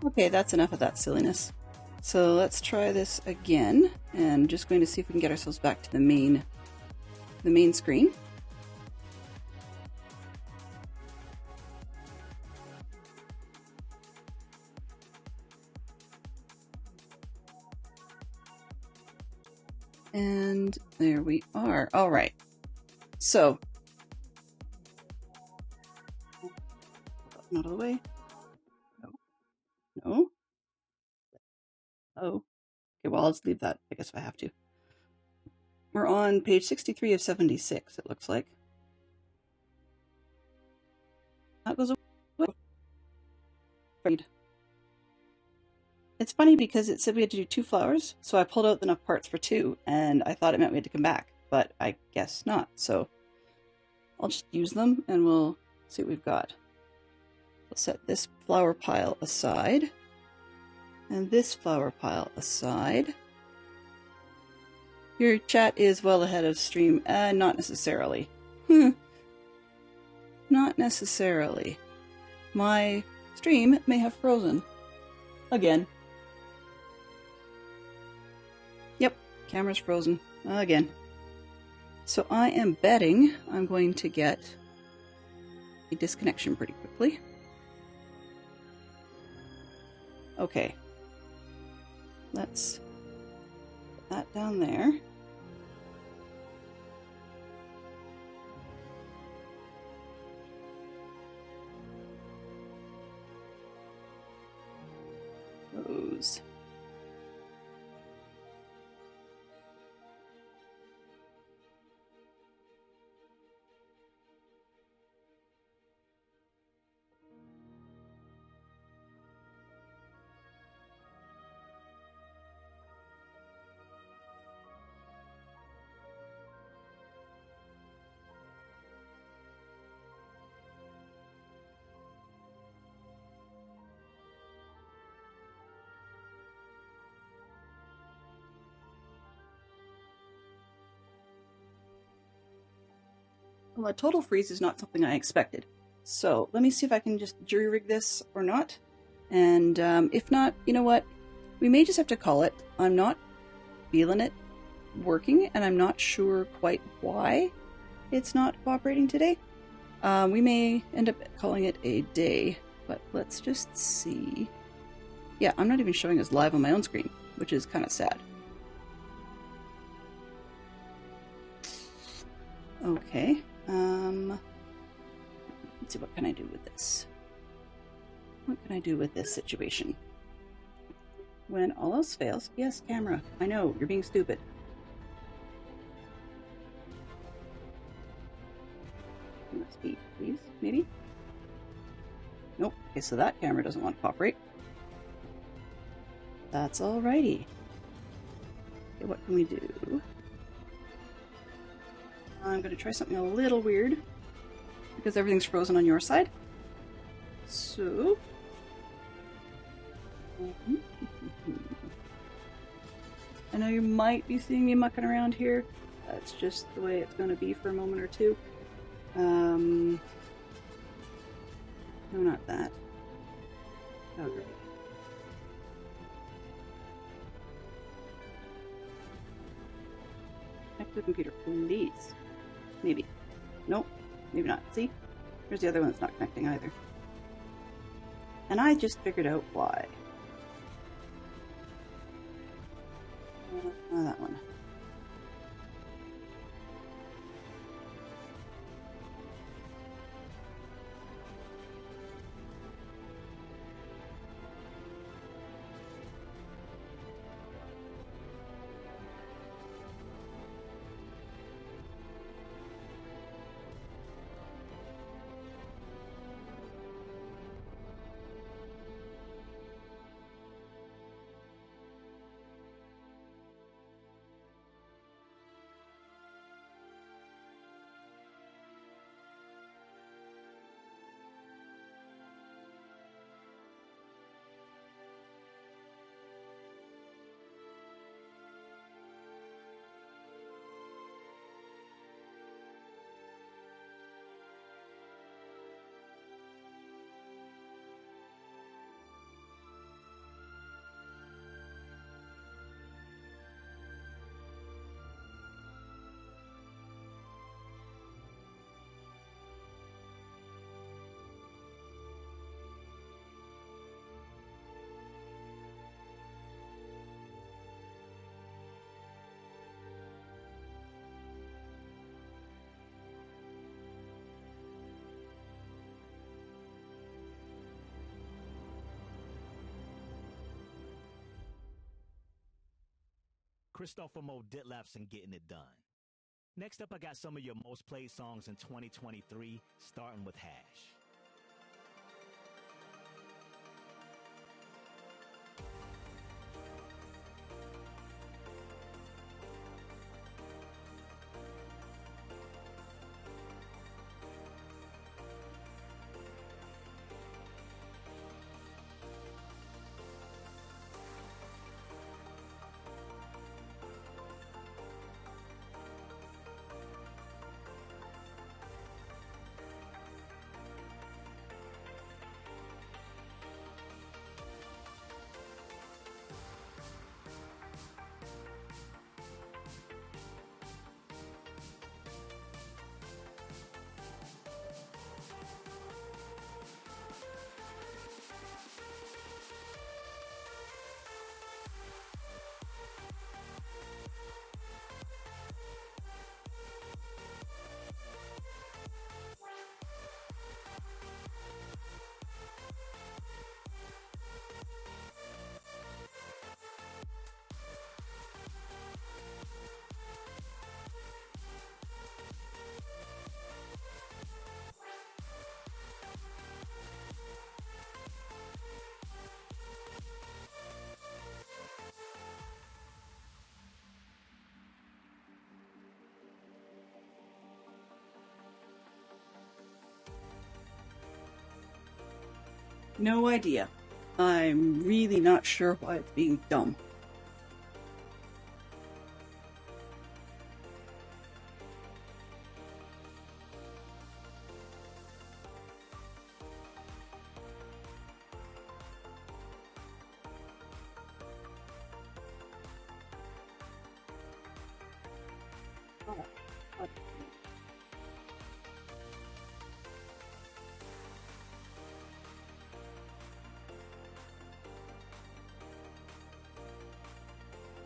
Okay, that's enough of that silliness. So let's try this again, and just going to see if we can get ourselves back to the main screen. And there we are. All right. So, not all the way. No. No. Oh. Okay, well, let's leave that, I guess, if I have to. We're on page 63 of 76, it looks like. That goes away. It's funny because it said we had to do 2 flowers, so I pulled out enough parts for 2, and I thought it meant we had to come back, but I guess not. So I'll just use them, and we'll see what we've got. We'll set this flower pile aside, and this flower pile aside. Your chat is well ahead of stream. Not necessarily. Not necessarily. My stream may have frozen. Again. Yep, camera's frozen. Again. So I am betting I'm going to get a disconnection pretty quickly. Okay. Let's put that down there. Those. Well, a total freeze is not something I expected. So let me see if I can just jury rig this or not. And if not, you know what? We may just have to call it. I'm not feeling it working, and I'm not sure quite why it's not cooperating today. We may end up calling it a day, but let's just see. Yeah, I'm not even showing us live on my own screen, which is kind of sad. Okay. Let's see, what can I do with this? What can I do with this situation? When all else fails, yes, camera. I know, you're being stupid. Must be, please, maybe? Nope. Okay, so that camera doesn't want to cooperate. That's alrighty. Okay, what can we do? I'm going to try something a little weird, because everything's frozen on your side. So... I know you might be seeing me mucking around here. That's just the way it's going to be for a moment or two. No, not that. Oh, great. Connect to the computer, please. Maybe. Nope. Maybe not. See? There's the other one that's not connecting either. And I just figured out why. That one. Christopher Mo Ditlaps and Getting It Done. Next up, I got some of your most played songs in 2023, starting with Hash. No idea. I'm really not sure why it's being dumb.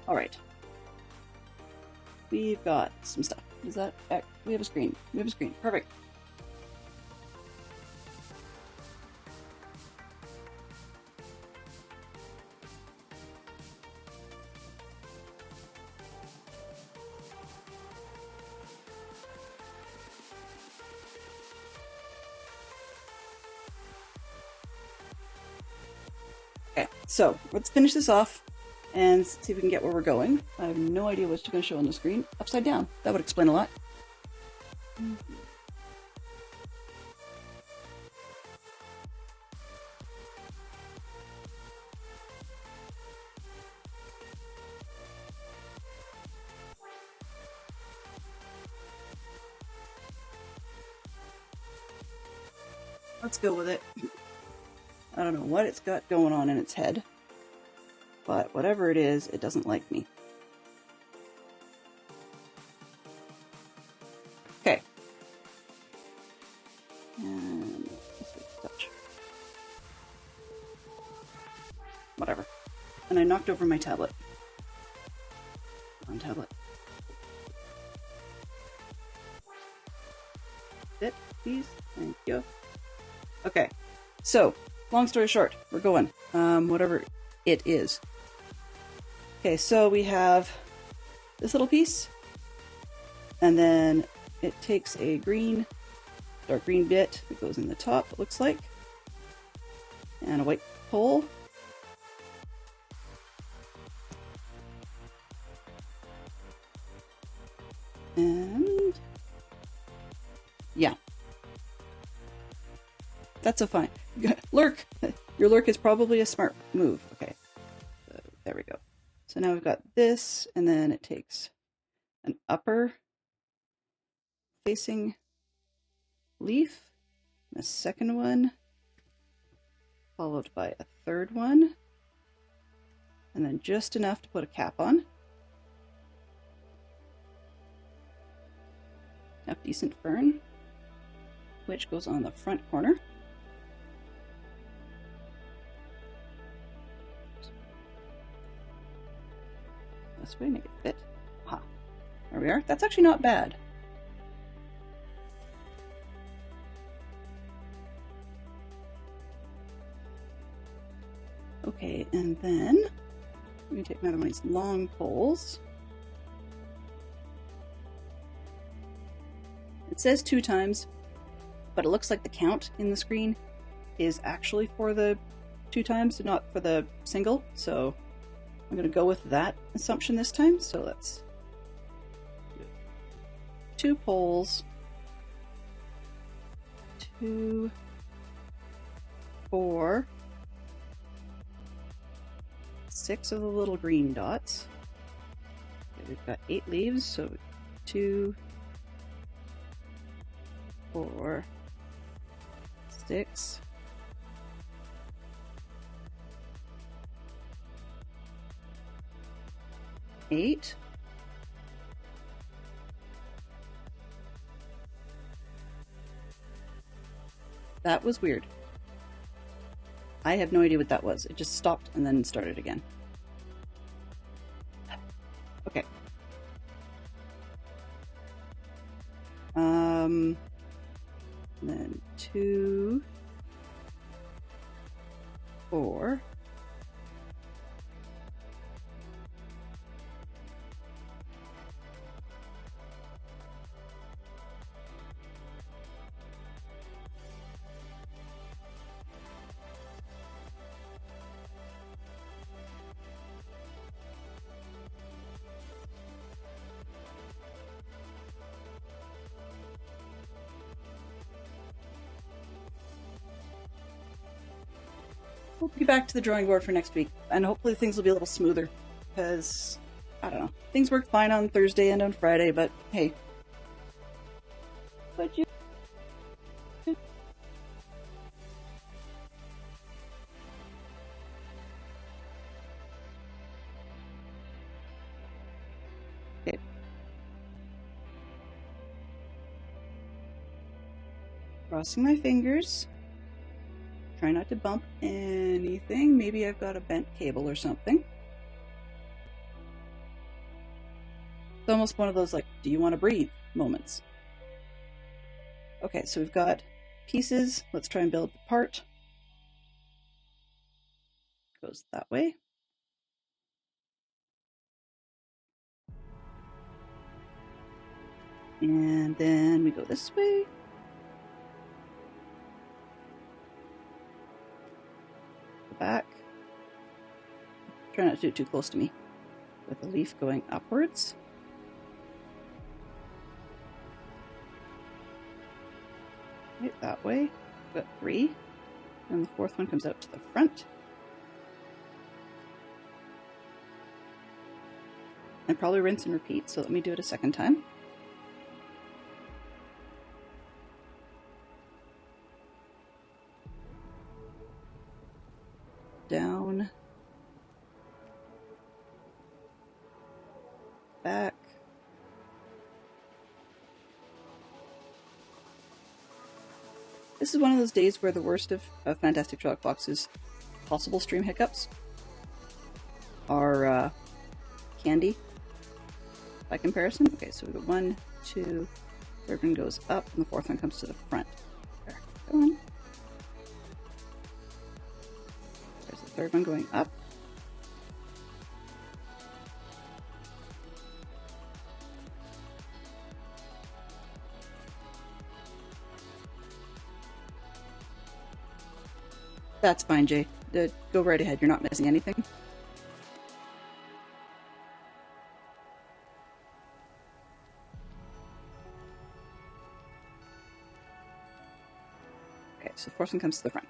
Alright. We've got some stuff. Is that... we have a screen. We have a screen. Perfect. Okay, so let's finish this off and see if we can get where we're going. I have no idea what's going to show on the screen. Upside down. That would explain a lot. Let's go with it. I don't know what it's got going on in its head, but whatever it is, it doesn't like me. Okay. And touch. Whatever. And I knocked over my tablet. On tablet. Sit, please. Thank you. Okay. So, long story short, we're going. Whatever it is. Okay, so we have this little piece, and then it takes a green, dark green bit that goes in the top, it looks like, and a white pole. And yeah. That's so fine. Lurk! Your lurk is probably a smart move. Okay. So, there we go. So now we've got this, and then it takes an upper facing leaf, and a second one, followed by a third one, and then just enough to put a cap on. Half decent fern, which goes on the front corner. This way, make it fit. Aha. There we are. That's actually not bad. Okay, and then I'm going to take one of my long poles. It says 2 times, but it looks like the count in the screen is actually for the 2 times, not for the single. So I'm going to go with that assumption this time. So let's do 2 poles, 2, 4, 6 of the little green dots. Okay, we've got 8 leaves, so 2, 4, 6, 8. That was weird. I have no idea what that was. It just stopped and then started again. Okay. Then 2, 4. We'll be back to the drawing board for next week, and hopefully things will be a little smoother, because, I don't know, things worked fine on Thursday and on Friday, but hey. But you... Okay. Crossing my fingers. Try not to bump anything. Maybe I've got a bent cable or something. It's almost one of those, like, do you want to breathe moments. Okay, so we've got pieces. Let's try and build the part. Goes that way. And then we go this way. Back. Try not to do it too close to me. With the leaf going upwards. Right, that way. Got 3. And the 4th one comes out to the front. And probably rinse and repeat, so let me do it a second time. Down, back, this is one of those days where the worst of Fantastic Sherlock Fox's possible stream hiccups are candy by comparison. Okay, so we go 1, 2, 3rd one goes up, and the 4th one comes to the front. There, go on. 3rd one going up. That's fine, Jay. Go right ahead. You're not missing anything. Okay, so the 4th one comes to the front.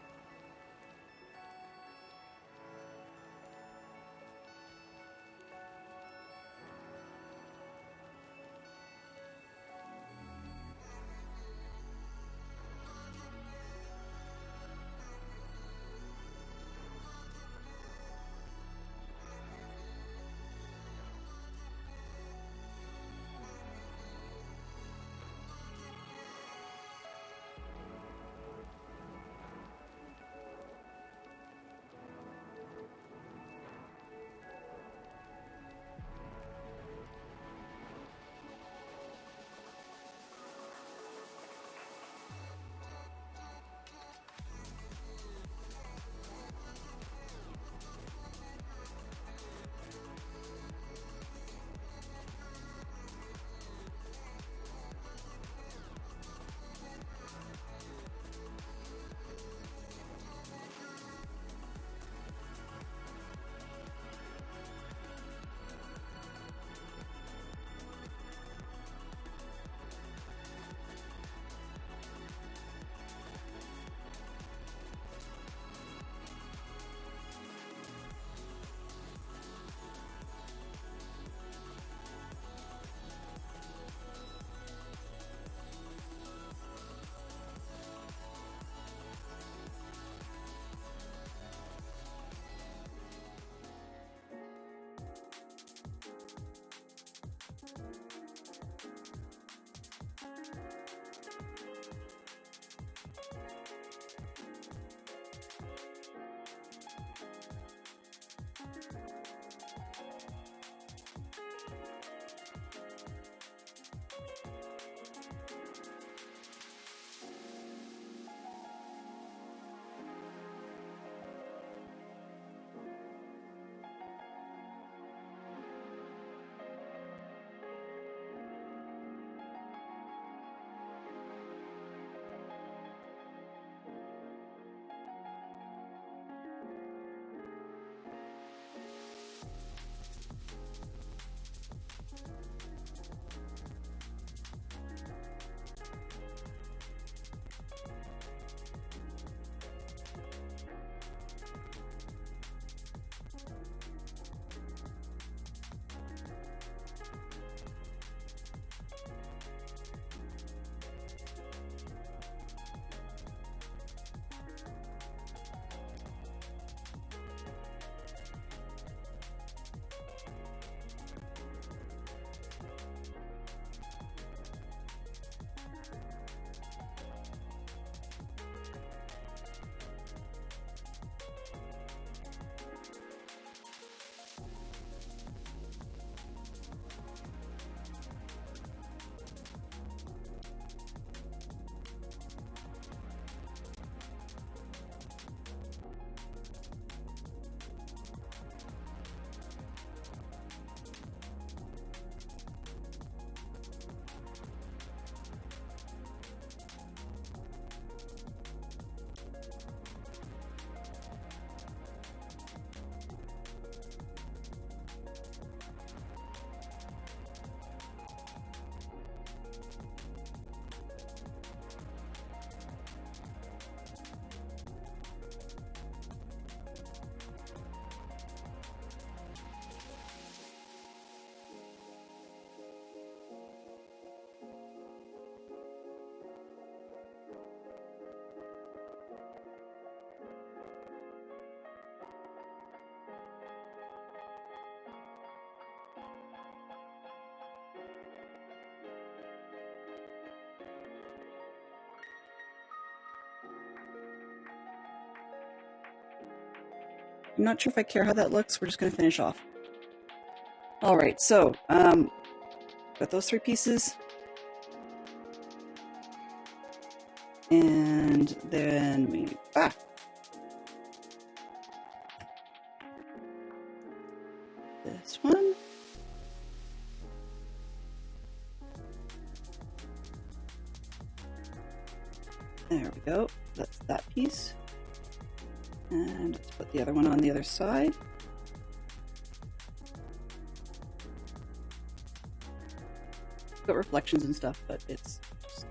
I'm not sure if I care how that looks. We're just going to finish off. Alright, so, got those 3 pieces. And then we... This one. There we go. That's that piece. And let's put the other one on the other side. Got reflections and stuff, but it's just...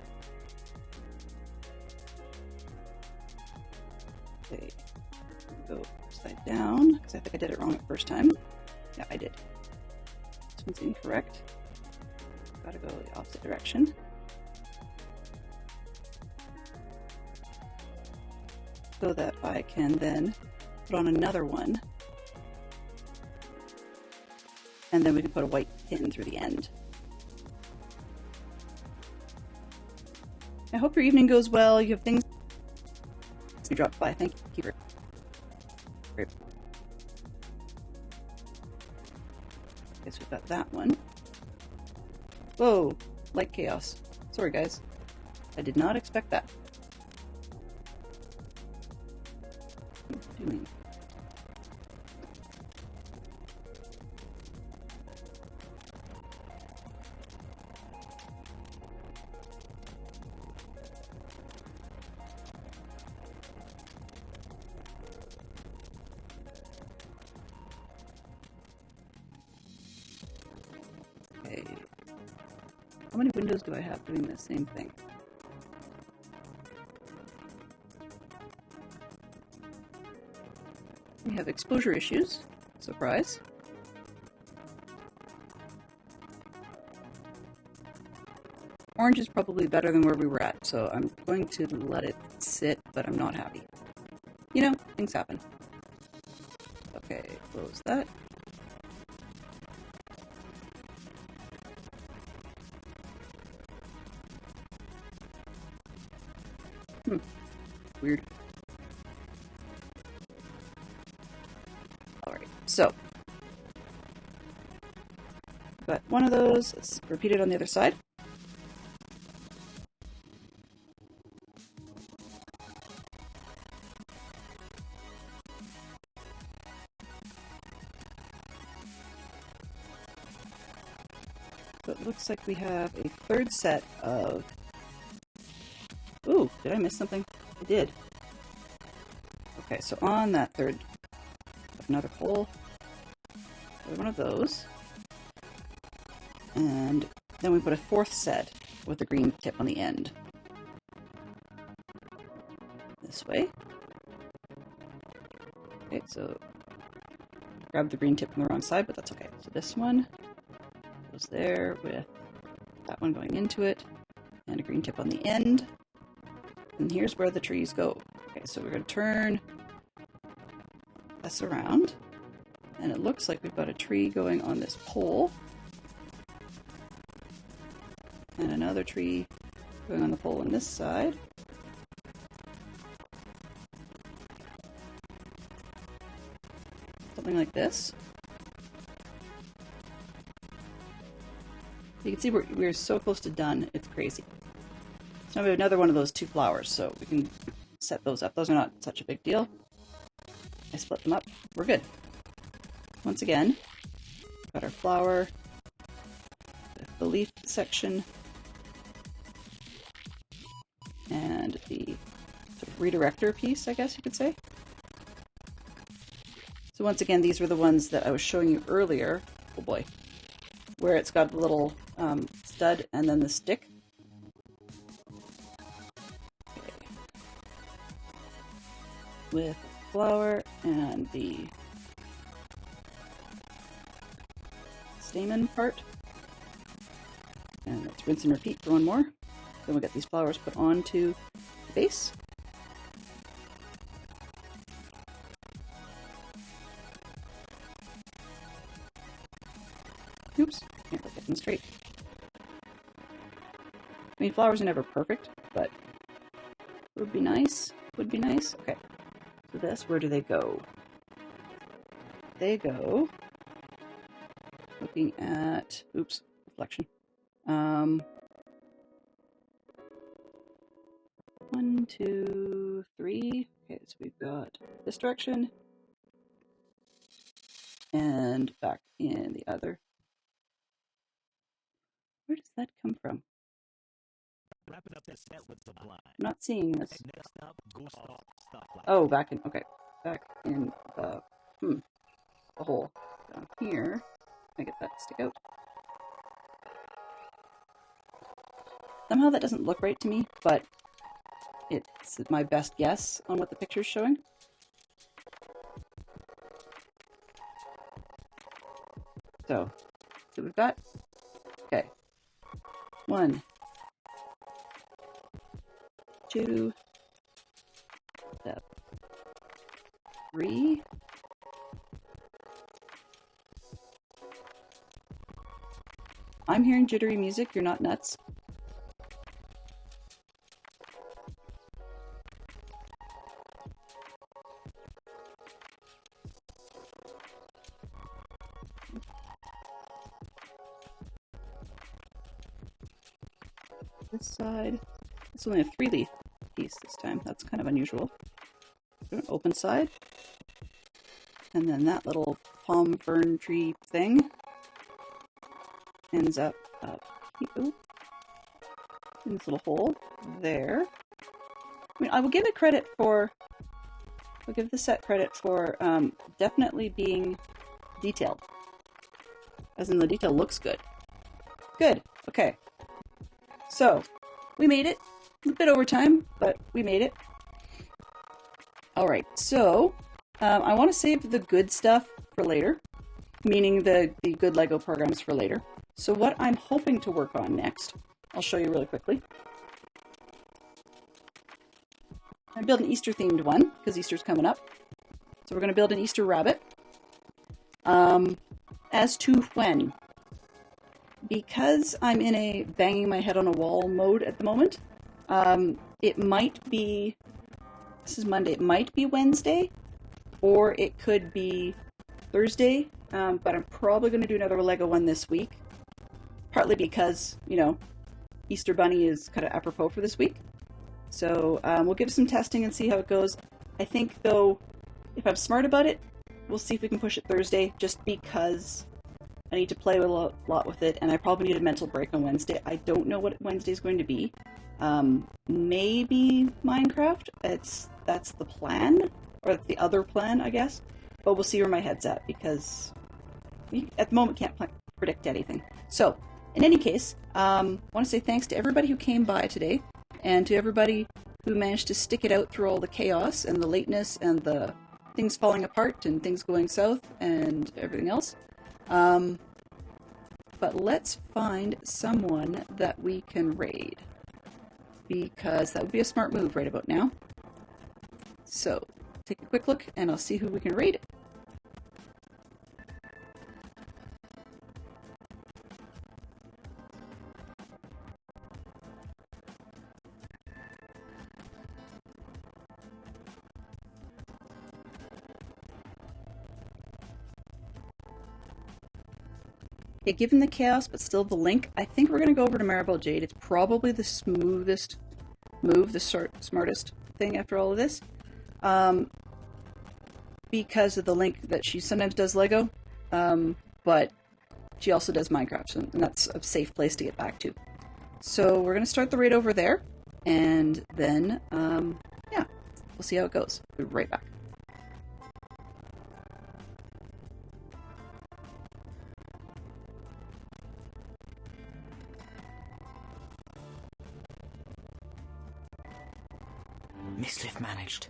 Okay. Go upside down, because I think I did it wrong the first time. Yeah, I did. This one's incorrect. Gotta go the opposite direction. So that I can then put on another one. And then we can put a white pin through the end. I hope your evening goes well. You have things you dropped by. Thank you. Great. Okay, so we've got that one. Whoa, light chaos. Sorry guys. I did not expect that. What am I doing? Okay. How many windows do I have doing the same thing? We have exposure issues. Surprise. Orange is probably better than where we were at, so I'm going to let it sit, but I'm not happy. You know, things happen. Okay, close that. Weird. Alright, so. Got one of those. Let's repeat it on the other side. So it looks like we have a third set of... Ooh, did I miss something? I did. Okay, so on that third, another hole, one of those, and then we put a fourth set with a green tip on the end. This way. Okay, so grab the green tip on the wrong side, but that's okay. So this one goes there with that one going into it, and a green tip on the end. And here's where the trees go. Okay, so we're going to turn this around, and it looks like we've got a tree going on this pole, and another tree going on the pole on this side. Something like this. You can see we're so close to done, it's crazy. So we have another one of those 2 flowers, so we can set those up. Those are not such a big deal. I split them up. We're good. Once again, got our flower, the leaf section, and the sort of redirector piece, I guess you could say. So once again, these were the ones that I was showing you earlier. Oh boy. Where it's got the little stud and then the stick. With flower and the stamen part. And let's rinse and repeat for one more. Then we'll get these flowers put onto the base. Oops, can't get them straight. I mean, flowers are never perfect, but would be nice. Would be nice. Okay. So this, where do they go? they go. Looking at, oops, reflection. 1, 2, 3. Okay, so we've got this direction and back in the other. Where does that come from? Wrapping up that set with the blind. I'm not seeing this. Next up, Gustav Stoplight. Oh, back in, okay. Back in the hole. Down here. I get that to stick out. Somehow that doesn't look right to me, but it's my best guess on what the picture's showing. So we've got, okay. 1, 2, 3. I'm hearing jittery music, you're not nuts. This side, it's only a 3-leaf piece this time. That's kind of unusual. An open side. And then that little palm fern tree thing ends up here, in this little hole there. I mean, I will give it credit for, I'll give the set credit for definitely being detailed. As in the detail looks good. Good, okay. So, we made it. A bit over time, but we made it. Alright, so I want to save the good stuff for later, meaning the good LEGO programs for later. So what I'm hoping to work on next, I'll show you really quickly. I built an Easter themed one, because Easter's coming up. So we're going to build an Easter rabbit. As to when, because I'm in a banging my head on a wall mode at the moment, it might be, this is Monday, it might be Wednesday, or it could be Thursday, but I'm probably going to do another LEGO one this week, partly because, you know, Easter Bunny is kind of apropos for this week. So we'll give some testing and see how it goes. I think, though, if I'm smart about it, we'll see if we can push it Thursday, just because I need to play a lot with it, and I probably need a mental break on Wednesday. I don't know what Wednesday is going to be. Maybe Minecraft. That's the plan, or the other plan, I guess. But we'll see where my head's at, because we, at the moment, can't predict anything. So, in any case, I want to say thanks to everybody who came by today, and to everybody who managed to stick it out through all the chaos and the lateness and the things falling apart and things going south and everything else. But let's find someone that we can raid, because that would be a smart move right about now. So, take a quick look and I'll see who we can raid. Okay, given the chaos, but still the link, I think we're going to go over to Maribel Jade. It's probably the smoothest move, the smartest thing after all of this. Because of the link that she sometimes does LEGO, but she also does Minecraft, and that's a safe place to get back to. So we're going to start the raid over there, and then, yeah, we'll see how it goes. We'll be right back. Mischief managed.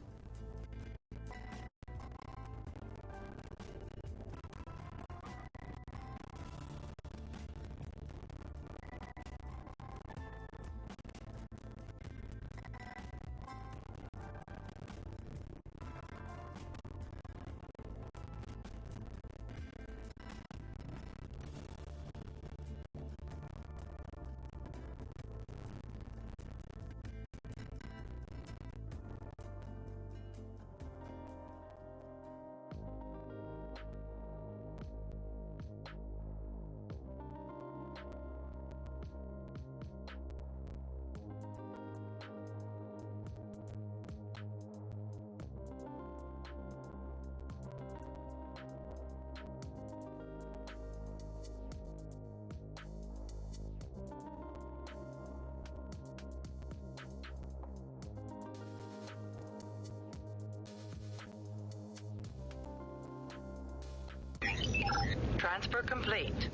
Transfer complete.